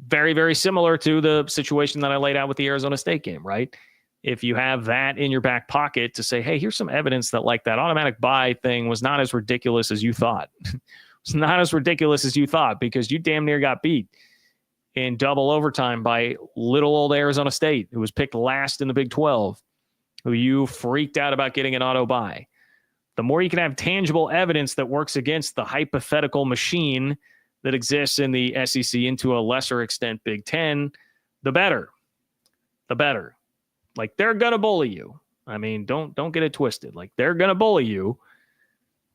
Very, very similar to the situation that I laid out with the Arizona State game, right? If you have that in your back pocket to say, hey, here's some evidence that like that automatic bye thing was not as ridiculous as you thought. It's not as ridiculous as you thought because you damn near got beat in double overtime by little old Arizona State, who was picked last in the Big 12, who you freaked out about getting an auto bye. The more you can have tangible evidence that works against the hypothetical machine that exists in the SEC and to a lesser extent Big Ten, the better. The better. Like, they're going to bully you. I mean, don't get it twisted. Like, they're going to bully you,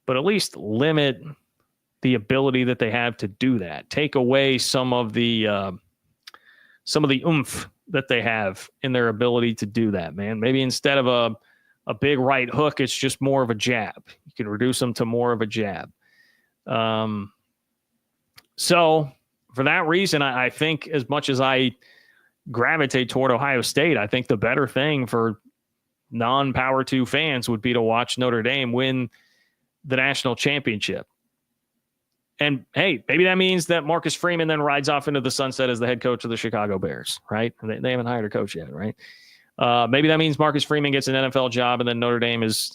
but at least limit the ability that they have to do that. Take away some of the oomph that they have in their ability to do that, man. Maybe instead of a big right hook, it's just more of a jab. You can reduce them to more of a jab. So for that reason, I think as much as I gravitate toward Ohio State, I think the better thing for non-Power 2 fans would be to watch Notre Dame win the national championship. And hey, maybe that means that Marcus Freeman then rides off into the sunset as the head coach of the Chicago Bears, right? They haven't hired a coach yet, right? Maybe that means Marcus Freeman gets an NFL job and then Notre Dame is,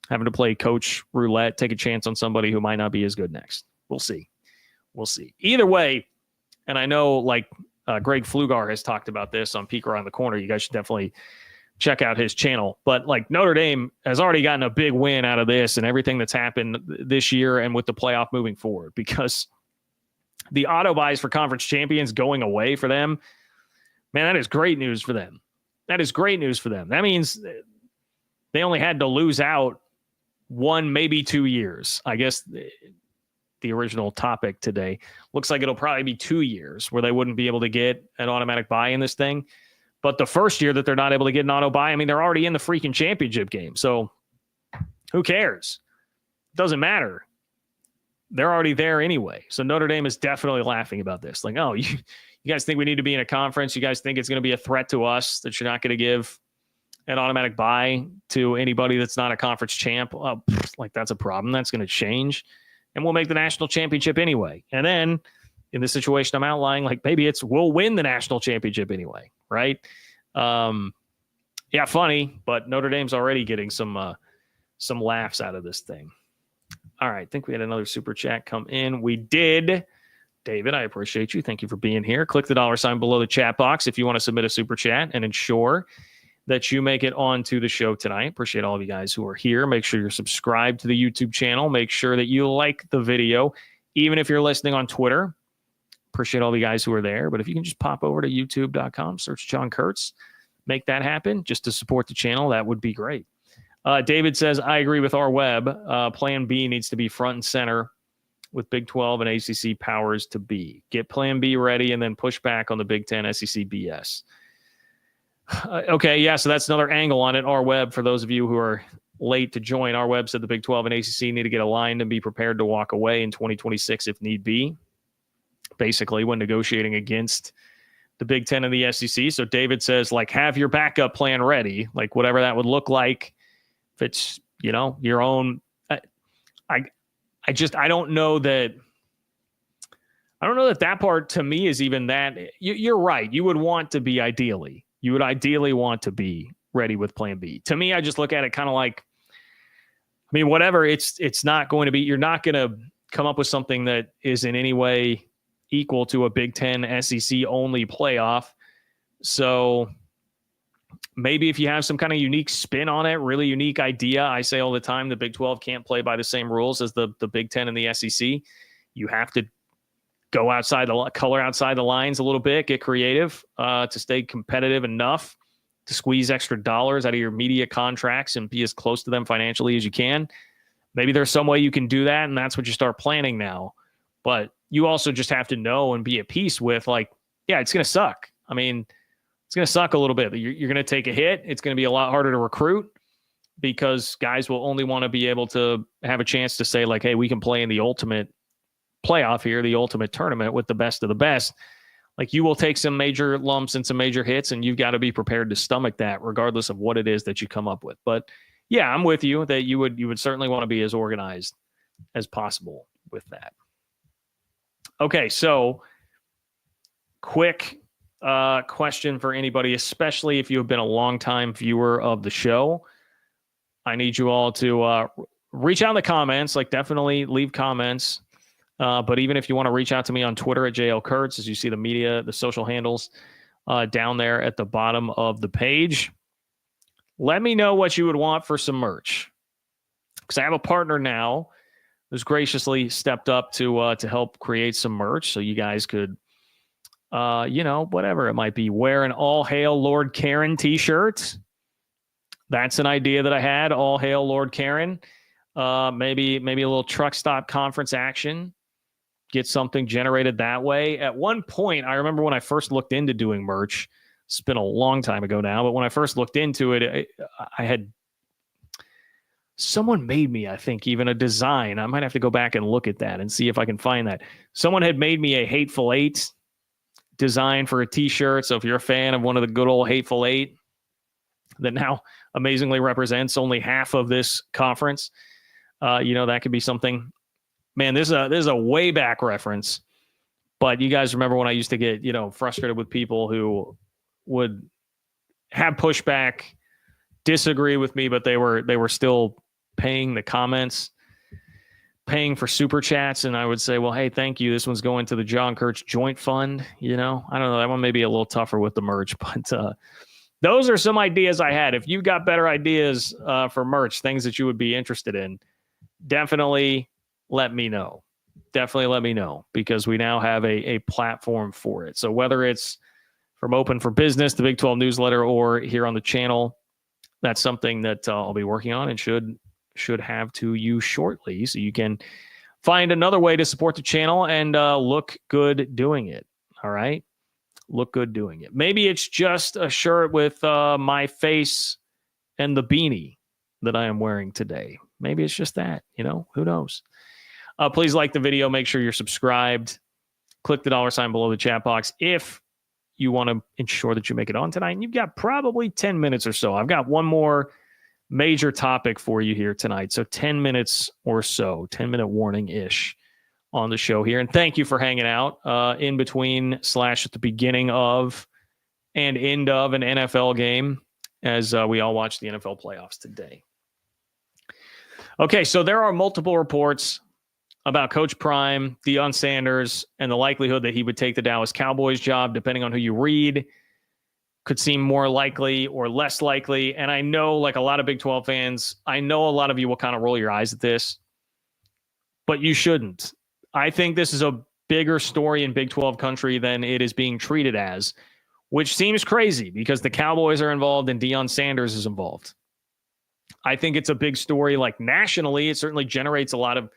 having to play coach roulette, take a chance on somebody who might not be as good next. We'll see. Either way, and I know Greg Flugar has talked about this on Peek Around the Corner. You guys should definitely check out his channel. But Notre Dame has already gotten a big win out of this and everything that's happened this year and with the playoff moving forward, because the auto buys for conference champions going away for them, man, that is great news for them. That means they only had to lose out 1, maybe 2 years. I guess the original topic today looks like it'll probably be 2 years where they wouldn't be able to get an automatic buy in this thing. But the first year that they're not able to get an auto buy, I mean, they're already in the freaking championship game. So who cares? Doesn't matter. They're already there anyway. So Notre Dame is definitely laughing about this. Like, oh, you guys think we need to be in a conference? You guys think it's going to be a threat to us that you're not going to give an automatic buy to anybody that's not a conference champ? That's a problem. That's going to change. And we'll make the national championship anyway. And then in the situation I'm outlining, maybe we'll win the national championship anyway, right? Yeah, funny, but Notre Dame's already getting some laughs out of this thing. All right, I think we had another super chat come in. We did. David, I appreciate you. Thank you for being here. Click the $ below the chat box if you want to submit a super chat and ensure that you make it onto the show tonight. Appreciate all of you guys who are here. Make sure you're subscribed to the YouTube channel. Make sure that you like the video, even if you're listening on Twitter. Appreciate all the guys who are there. But if you can just pop over to youtube.com, search John Kurtz, make that happen just to support the channel, that would be great. David says, I agree with our web. Plan B needs to be front and center with Big 12 and ACC powers to be. Get Plan B ready and then push back on the Big 10 SEC BS. Okay, yeah, so that's another angle on it. Our web, for those of you who are late to join, our web said the Big 12 and ACC need to get aligned and be prepared to walk away in 2026 if need be, basically when negotiating against the Big 10 and the SEC. So David says, have your backup plan ready, whatever that would look like. If it's, your own, I don't know that that part to me is even that. You're right. You would ideally want to be ready with Plan B. To me, I just look at it kind of whatever. It's not going to be, you're not going to come up with something that is in any way equal to a Big 10 SEC only playoff. So maybe if you have some kind of unique spin on it, really unique idea. I say all the time, the Big 12 can't play by the same rules as the Big 10 and the SEC. You have to go color outside the lines a little bit, get creative to stay competitive enough to squeeze extra dollars out of your media contracts and be as close to them financially as you can. Maybe there's some way you can do that, and that's what you start planning now. But you also just have to know and be at peace with, it's going to suck. I mean, it's going to suck a little bit. You're going to take a hit. It's going to be a lot harder to recruit because guys will only want to be able to have a chance to say, hey, we can play in the ultimate playoff here, the ultimate tournament with the best of the best. You will take some major lumps and some major hits, and you've got to be prepared to stomach that regardless of what it is that you come up with. But yeah, I'm with you that you would certainly want to be as organized as possible with that. Okay, so quick question for anybody, especially if you have been a longtime viewer of the show. I need you all to reach out in the comments, definitely leave comments. But even if you want to reach out to me on Twitter at JL Kurtz, as you see the social handles down there at the bottom of the page, let me know what you would want for some merch. Because I have a partner now who's graciously stepped up to help create some merch so you guys could, whatever it might be, wear an All Hail Lord Karen t-shirt. That's an idea that I had. All Hail Lord Karen. Maybe a little truck stop conference action. Get something generated that way. At one point, I remember when I first looked into doing merch. It's been a long time ago now, but when I first looked into it, I had someone made me, I think, even a design. I might have to go back and look at that and see if I can find that. Someone had made me a Hateful Eight design for a t-shirt. So if you're a fan of one of the good old Hateful Eight that now amazingly represents only half of this conference, that could be something. Man, this is a way back reference, but you guys remember when I used to get, frustrated with people who would have pushback, disagree with me, but they were still paying the comments, paying for super chats. And I would say, well, hey, thank you. This one's going to the John Kurtz Joint Fund. I don't know. That one may be a little tougher with the merch, but those are some ideas I had. If you've got better ideas for merch, things that you would be interested in, definitely let me know. Definitely let me know, because we now have a platform for it. So whether it's from Open for Business, the Big 12 newsletter, or here on the channel, that's something that I'll be working on and should have to you shortly, so you can find another way to support the channel and look good doing it. All right? Look good doing it. Maybe it's just a shirt with my face and the beanie that I am wearing today. Maybe it's just that, who knows? Please like the video. Make sure you're subscribed. Click the $ below the chat box if you want to ensure that you make it on tonight. And you've got probably 10 minutes or so. I've got one more major topic for you here tonight. So 10 minutes or so, 10-minute warning-ish on the show here. And thank you for hanging out in between / at the beginning of and end of an NFL game as we all watch the NFL playoffs today. Okay, so there are multiple reports about Coach Prime, Deion Sanders, and the likelihood that he would take the Dallas Cowboys job, depending on who you read, could seem more likely or less likely. And I know, like a lot of Big 12 fans, I know a lot of you will kind of roll your eyes at this, but you shouldn't. I think this is a bigger story in Big 12 country than it is being treated as, which seems crazy because the Cowboys are involved and Deion Sanders is involved. I think it's a big story, like nationally. It certainly generates a lot of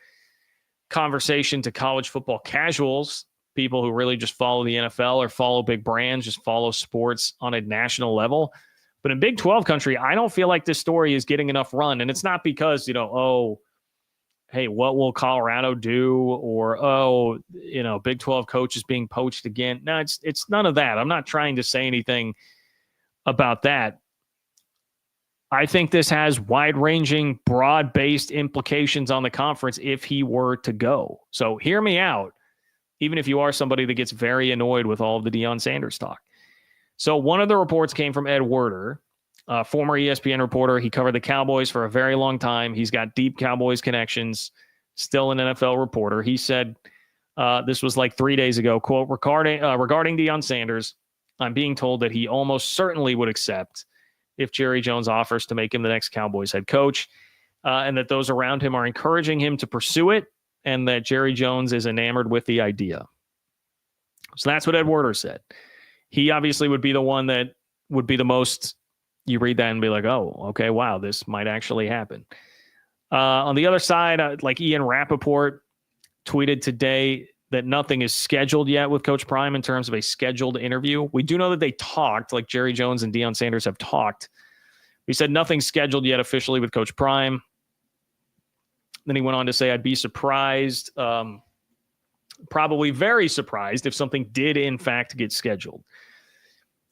conversation to college football casuals, people who really just follow the NFL or follow big brands, just follow sports on a national level. But in Big 12 country, I don't feel like this story is getting enough run. And it's not because, hey, what will Colorado do? Or, Big 12 coach is being poached again. No, it's none of that. I'm not trying to say anything about that. I think this has wide-ranging, broad-based implications on the conference if he were to go. So hear me out, even if you are somebody that gets very annoyed with all of the Deion Sanders talk. So one of the reports came from Ed Werder, a former ESPN reporter. He covered the Cowboys for a very long time. He's got deep Cowboys connections, still an NFL reporter. He said, this was like 3 days ago, quote, regarding Deion Sanders, I'm being told that he almost certainly would accept if Jerry Jones offers to make him the next Cowboys head coach, and that those around him are encouraging him to pursue it, and that Jerry Jones is enamored with the idea. So that's what Ed Werder said. He obviously would be the one that would be the most, you read that and be like, oh, okay, wow, this might actually happen. On the other side, like Ian Rappaport tweeted today that nothing is scheduled yet with Coach Prime in terms of a scheduled interview. We do know that they talked, like Jerry Jones and Deion Sanders have talked. He said nothing's scheduled yet officially with Coach Prime. Then he went on to say, I'd be surprised, probably very surprised, if something did in fact get scheduled.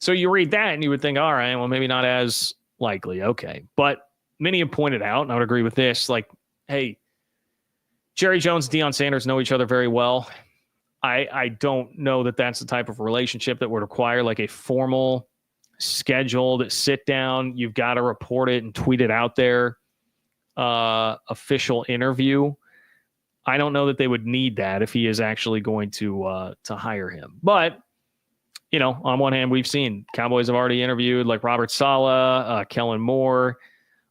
So you read that and you would think, all right, well, maybe not as likely. Okay. But many have pointed out, and I would agree with this, like, hey, Jerry Jones and Deion Sanders know each other very well. I don't know that that's the type of relationship that would require like a formal, scheduled sit down. You've got to report it and tweet it out there. Official interview. I don't know that they would need that if he is actually going to hire him. But, on one hand, we've seen Cowboys have already interviewed like Robert Saleh, Kellen Moore,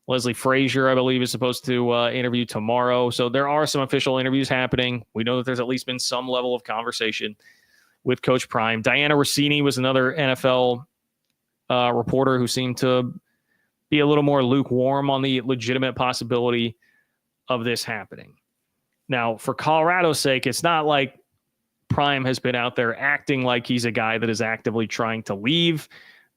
Leslie Frazier, I believe, is supposed to interview tomorrow. So there are some official interviews happening. We know that there's at least been some level of conversation with Coach Prime. Diana Rossini was another NFL reporter who seemed to be a little more lukewarm on the legitimate possibility of this happening. Now, for Colorado's sake, it's not like Prime has been out there acting like he's a guy that is actively trying to leave.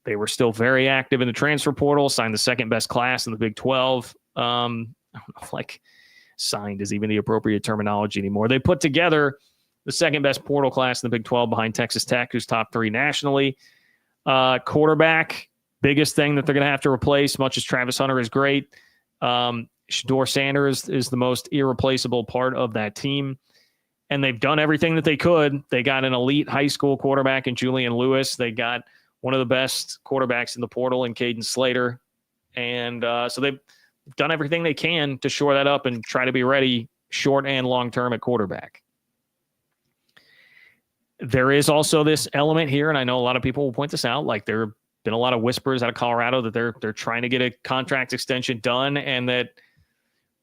They were still very active in the transfer portal, signed the second best class in the Big 12. I don't know if like signed is even the appropriate terminology anymore. They put together the second best portal class in the Big 12 behind Texas Tech, who's top 3 nationally. Quarterback, biggest thing that they're going to have to replace, much as Travis Hunter is great. Shedeur Sanders is the most irreplaceable part of that team. And they've done everything that they could. They got an elite high school quarterback in Julian Lewis. They got one of the best quarterbacks in the portal in Caden Slater. And so they've done everything they can to shore that up and try to be ready short and long term at quarterback. There is also this element here, and I know a lot of people will point this out, like there have been a lot of whispers out of Colorado that they're trying to get a contract extension done and that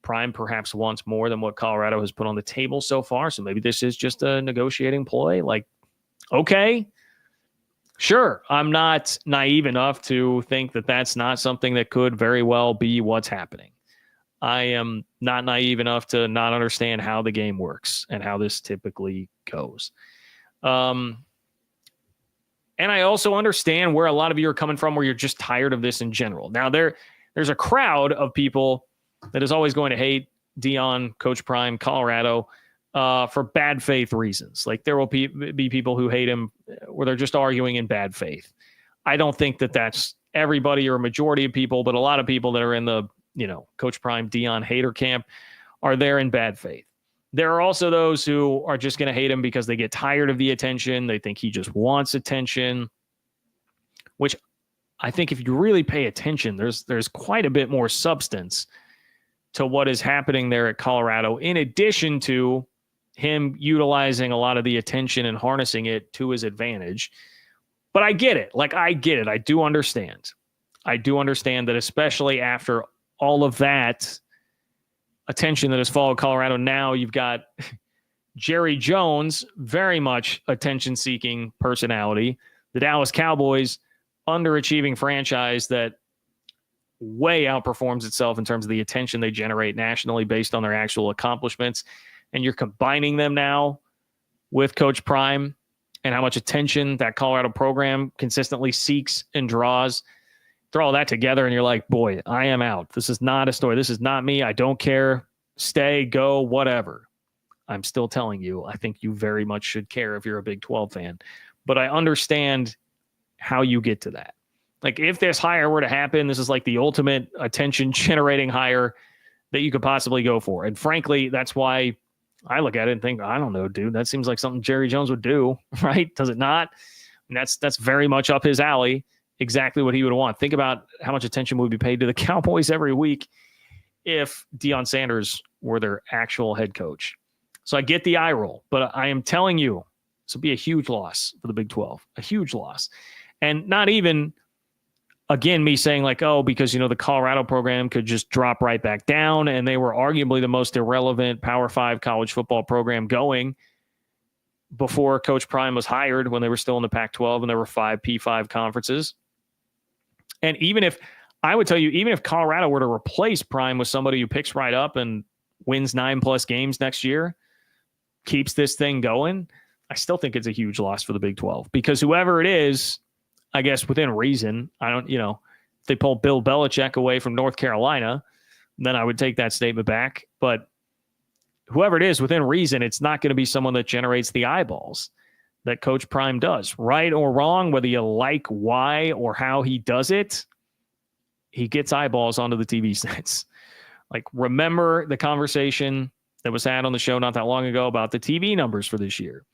Prime perhaps wants more than what Colorado has put on the table so far. So maybe this is just a negotiating ploy. Like, okay, sure. I'm not naive enough to think that that's not something that could very well be what's happening. I am not naive enough to not understand how the game works and how this typically goes. And I also understand where a lot of you are coming from, where you're just tired of this in general. Now, there's a crowd of people that is always going to hate Dion, Coach Prime, Colorado, for bad faith reasons. Like there will be people who hate him where they're just arguing in bad faith. I don't think that that's everybody or a majority of people, but a lot of people that are in the, Coach Prime, Dion hater camp are there in bad faith. There are also those who are just going to hate him because they get tired of the attention. They think he just wants attention, which I think if you really pay attention, there's quite a bit more substance to what is happening there at Colorado, in addition to him utilizing a lot of the attention and harnessing it to his advantage. But I get it. I get it. I do understand. I do understand that, especially after all of that attention that has followed Colorado, now you've got Jerry Jones, very much attention-seeking personality, the Dallas Cowboys, underachieving franchise that way outperforms itself in terms of the attention they generate nationally based on their actual accomplishments. And you're combining them now with Coach Prime and how much attention that Colorado program consistently seeks and draws. Throw all that together and you're like, boy, I am out. This is not a story. This is not me. I don't care. Stay, go, whatever. I'm still telling you, I think you very much should care if you're a Big 12 fan. But I understand how you get to that. Like, if this hire were to happen, this is like the ultimate attention-generating hire that you could possibly go for. And frankly, that's why I look at it and think, I don't know, dude, that seems like something Jerry Jones would do, right? Does it not? And that's very much up his alley, exactly what he would want. Think about how much attention would be paid to the Cowboys every week if Deion Sanders were their actual head coach. So I get the eye roll, but I am telling you, this will be a huge loss for the Big 12, a huge loss. And not even, again, me saying like, oh, because, the Colorado program could just drop right back down and they were arguably the most irrelevant Power 5 college football program going before Coach Prime was hired, when they were still in the Pac-12 and there were 5 P5 conferences. And even if Colorado were to replace Prime with somebody who picks right up and wins 9+ games next year, keeps this thing going, I still think it's a huge loss for the Big 12, because whoever it is, I guess within reason, if they pull Bill Belichick away from North Carolina, then I would take that statement back. But whoever it is, within reason, it's not going to be someone that generates the eyeballs that Coach Prime does. Right or wrong, whether you like why or how he does it, he gets eyeballs onto the TV sets. Like, remember the conversation that was had on the show not that long ago about the TV numbers for this year.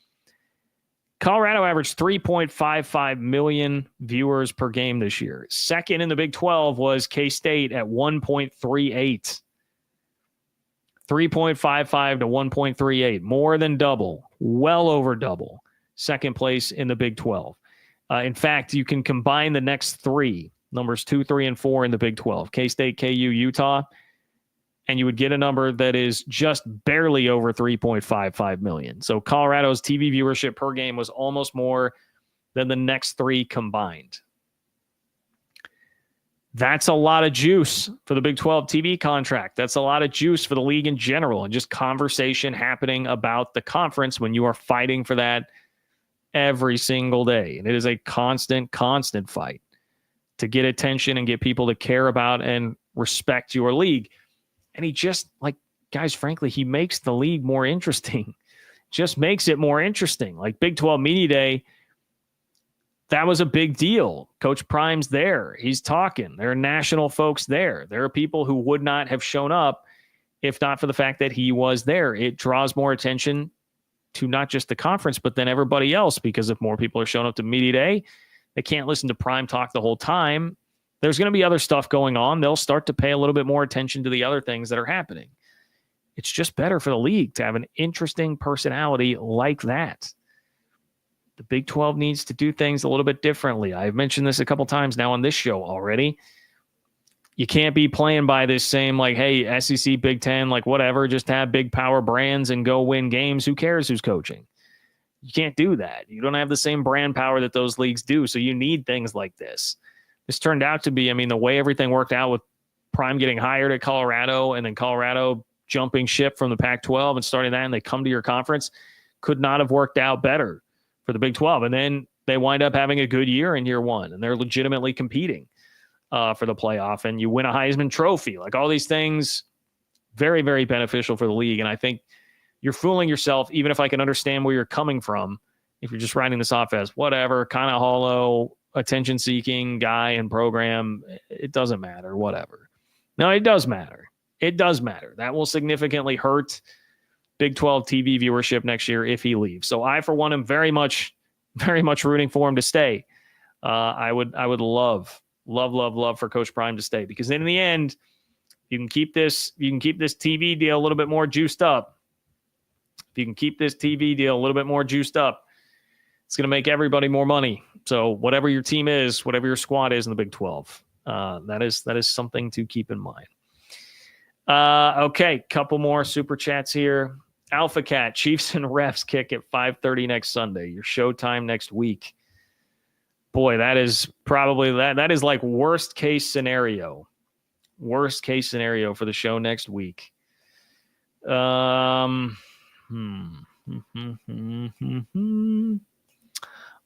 Colorado averaged 3.55 million viewers per game this year. Second in the Big 12 was K-State at 1.38. 3.55 to 1.38. More than double. Well over double. Second place in the Big 12. In fact, you can combine the next three. numbers 2, 3, and 4 in the Big 12, K-State, KU, Utah, and you would get a number that is just barely over 3.55 million. So Colorado's TV viewership per game was almost more than the next three combined. That's a lot of juice for the Big 12 TV contract. That's a lot of juice for the league in general, and just conversation happening about the conference when you are fighting for that every single day. And it is a constant fight to get attention and get people to care about and respect your league. And he just, like, guys, frankly, he makes the league more interesting. Just makes it more interesting. Like Big 12 Media Day, that was a big deal. Coach Prime's there. He's talking. There are national folks there. There are people who would not have shown up if not for the fact that he was there. It draws more attention to not just the conference, but then everybody else, because if more people are showing up to Media Day, they can't listen to Prime talk the whole time. There's going to be other stuff going on. They'll start to pay a little bit more attention to the other things that are happening. It's just better for the league to have an interesting personality like that. The Big 12 needs to do things a little bit differently. I've mentioned this a couple times now on this show already. You can't be playing by this same, like, hey, SEC, Big 10, like whatever, just have big power brands and go win games. Who cares who's coaching? You can't do that. You don't have the same brand power that those leagues do. So you need things like this. This turned out to be, I mean, the way everything worked out with Prime getting hired at Colorado and then Colorado jumping ship from the Pac-12 and starting that, and they come to your conference, could not have worked out better for the Big 12. And then they wind up having a good year in year one, and they're legitimately competing for the playoff, and you win a Heisman Trophy. Like all these things, very, very beneficial for the league. And I think you're fooling yourself, even if I can understand where you're coming from, if you're just writing this off as whatever, kind of hollow, attention-seeking guy and program. It doesn't matter, whatever. No, it does matter. It does matter. That will significantly hurt Big 12 TV viewership next year if he leaves. So I, for one, am very much rooting for him to stay. I would love for Coach Prime to stay, because in the end, you can keep this TV deal a little bit more juiced up. If you can keep this TV deal a little bit more juiced up, it's going to make everybody more money. So whatever your team is, whatever your squad is in the Big 12, that is something to keep in mind. Okay, couple more super chats here. Alpha Cat, Chiefs and refs kick at 5:30 next Sunday. Your showtime next week. Boy, that is probably that is like worst case scenario. Worst case scenario for the show next week. I'm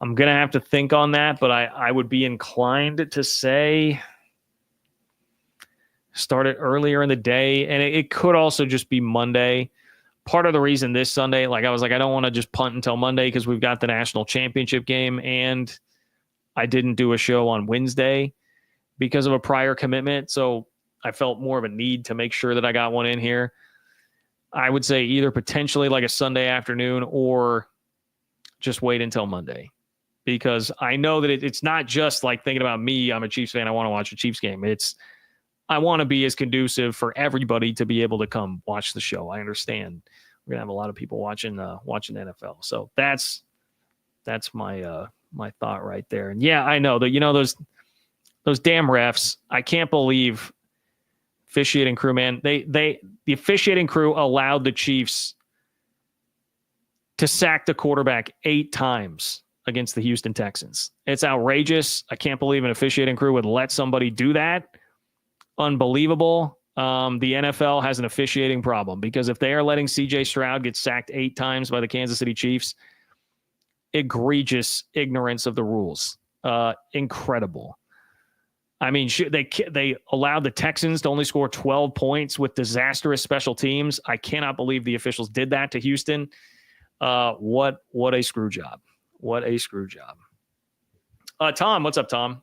going to have to think on that, but I would be inclined to say start it earlier in the day, and it could also just be Monday. Part of the reason this Sunday, like I was like, I don't want to just punt until Monday because we've got the national championship game, and I didn't do a show on Wednesday because of a prior commitment, so I felt more of a need to make sure that I got one in here. I would say either potentially like a Sunday afternoon or just wait until Monday, because I know that it's not just like thinking about me. I'm a Chiefs fan. I want to watch a Chiefs game. I want to be as conducive for everybody to be able to come watch the show. I understand we're gonna have a lot of people watching the NFL. So that's my my thought right there. And yeah, I know that, those damn refs. I can't believe officiating crew, man. The officiating crew allowed the Chiefs to sack the quarterback 8 times against the Houston Texans. It's outrageous. I can't believe an officiating crew would let somebody do that. Unbelievable. The NFL has an officiating problem, because if they are letting CJ Stroud get sacked 8 times by the Kansas City Chiefs, egregious ignorance of the rules. Incredible. I mean, they allowed the Texans to only score 12 points with disastrous special teams. I cannot believe the officials did that to Houston. What a screw job. What a screw job. Tom, what's up, Tom?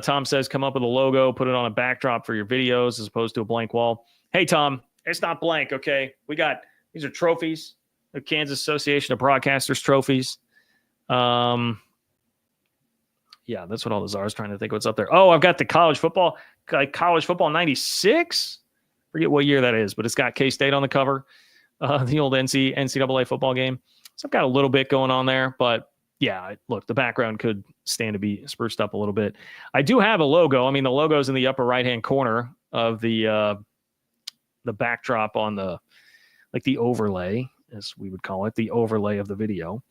Tom says, come up with a logo, put it on a backdrop for your videos as opposed to a blank wall. Hey, Tom, it's not blank, okay? These are trophies, the Kansas Association of Broadcasters trophies. Yeah, that's what all those are. I was trying to think what's up there. Oh, I've got the college football 96. Forget what year that is, but it's got K-State on the cover, the old NCAA football game. So I've got a little bit going on there, but yeah, look, the background could stand to be spruced up a little bit. I do have a logo. I mean, the logo's in the upper right-hand corner of the backdrop on the overlay, as we would call it, the overlay of the video.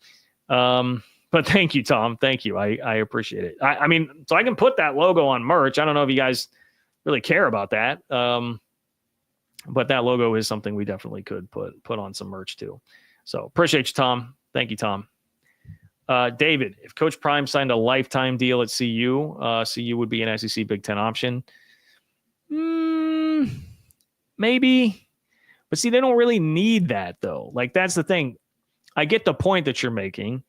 But thank you, Tom. Thank you. I appreciate it. I mean, so I can put that logo on merch. I don't know if you guys really care about that. But that logo is something we definitely could put on some merch too. So appreciate you, Tom. Thank you, Tom. David, if Coach Prime signed a lifetime deal at CU, CU would be an SEC Big Ten option. Maybe. But see, they don't really need that, though. Like, that's the thing. I get the point that you're making.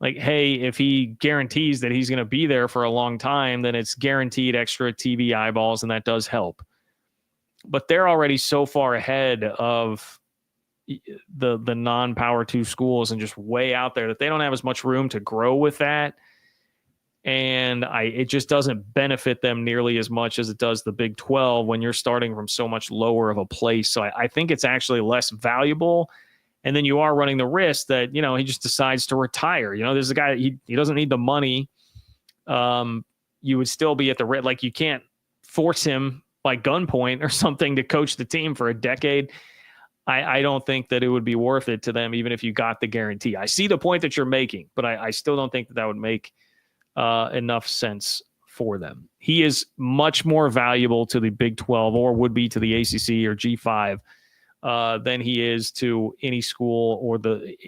Like, hey, if he guarantees that he's going to be there for a long time, then it's guaranteed extra TV eyeballs, and that does help. But they're already so far ahead of the non-Power 2 schools and just way out there that they don't have as much room to grow with that. And it just doesn't benefit them nearly as much as it does the Big 12 when you're starting from so much lower of a place. So I think it's actually less valuable. And then you are running the risk that, he just decides to retire. There's a guy, he doesn't need the money. You would still be at the risk. Like, you can't force him by gunpoint or something to coach the team for a decade. I don't think that it would be worth it to them, even if you got the guarantee. I see the point that you're making, but I still don't think that would make enough sense for them. He is much more valuable to the Big 12 or would be to the ACC or G5 than he is to any school or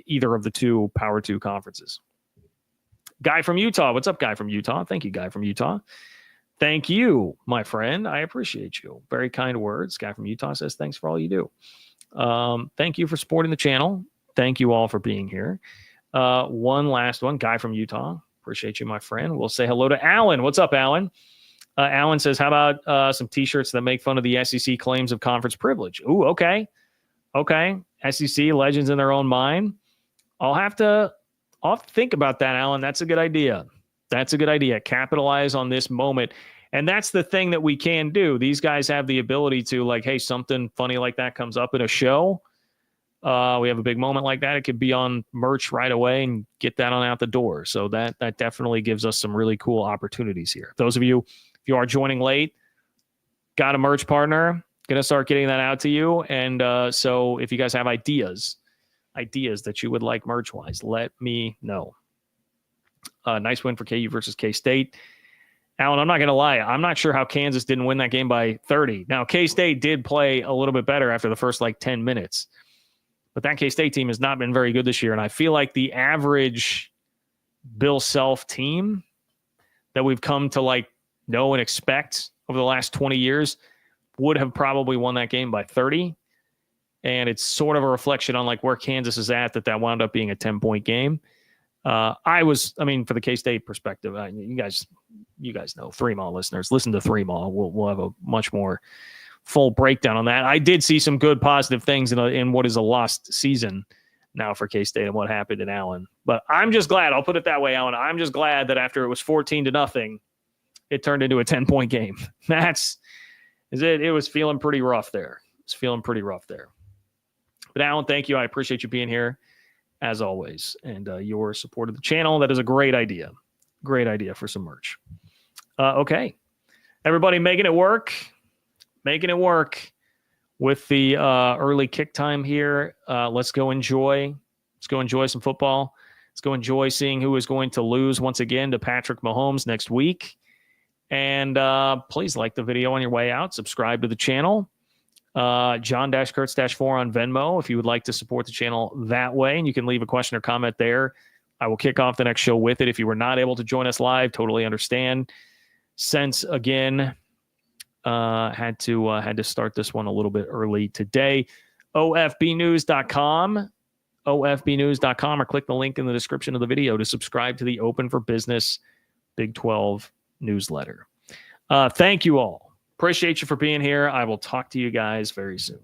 either of the two Power 2 conferences. Guy from Utah. What's up, Guy from Utah? Thank you, Guy from Utah. Thank you, my friend. I appreciate you. Very kind words. Guy from Utah says, thanks for all you do. Thank you for supporting the channel. Thank you all for being here. One last one. Guy from Utah. Appreciate you, my friend. We'll say hello to Alan. What's up, Alan? Alan says, how about some T-shirts that make fun of the SEC claims of conference privilege? Ooh, okay. SEC legends in their own mind. I'll have to think about that, Alan. That's a good idea. Capitalize on this moment. And that's the thing that we can do. These guys have the ability to, like, hey, something funny like that comes up in a show. We have a big moment like that. It could be on merch right away and get that on out the door. So that definitely gives us some really cool opportunities here. Those of you, if you are joining late, got a merch partner, going to start getting that out to you. And so if you guys have ideas that you would like merch-wise, let me know. Nice win for KU versus K-State. Alan, I'm not going to lie. I'm not sure how Kansas didn't win that game by 30. Now, K-State did play a little bit better after the first 10 minutes. But that K-State team has not been very good this year. And I feel like the average Bill Self team that we've come to know and expect over the last 20 years would have probably won that game by 30. And it's sort of a reflection on where Kansas is at that wound up being a 10-point game. For the K-State perspective, you guys know, 3-Mall listeners, listen to 3-Mall. We'll have a much more full breakdown on that. I did see some good positive things in what is a lost season now for K-State and what happened in Allen. But I'm just glad, I'll put it that way, Alan. I'm just glad that after it was 14-0, it turned into a 10-point game. It was feeling pretty rough there. But Alan, thank you. I appreciate you being here as always. And your support of the channel. That is a great idea. Great idea for some merch. Okay. Everybody making it work with the early kick time here. Let's go enjoy some football. Let's go enjoy seeing who is going to lose once again to Patrick Mahomes next week. And please like the video on your way out. Subscribe to the channel. John-Kurtz-4 on Venmo if you would like to support the channel that way. And you can leave a question or comment there. I will kick off the next show with it. If you were not able to join us live, totally understand. Since again, had to start this one a little bit early today. OFBnews.com, or click the link in the description of the video to subscribe to the Open for Business Big 12 newsletter. Thank you all. Appreciate you for being here. I will talk to you guys very soon.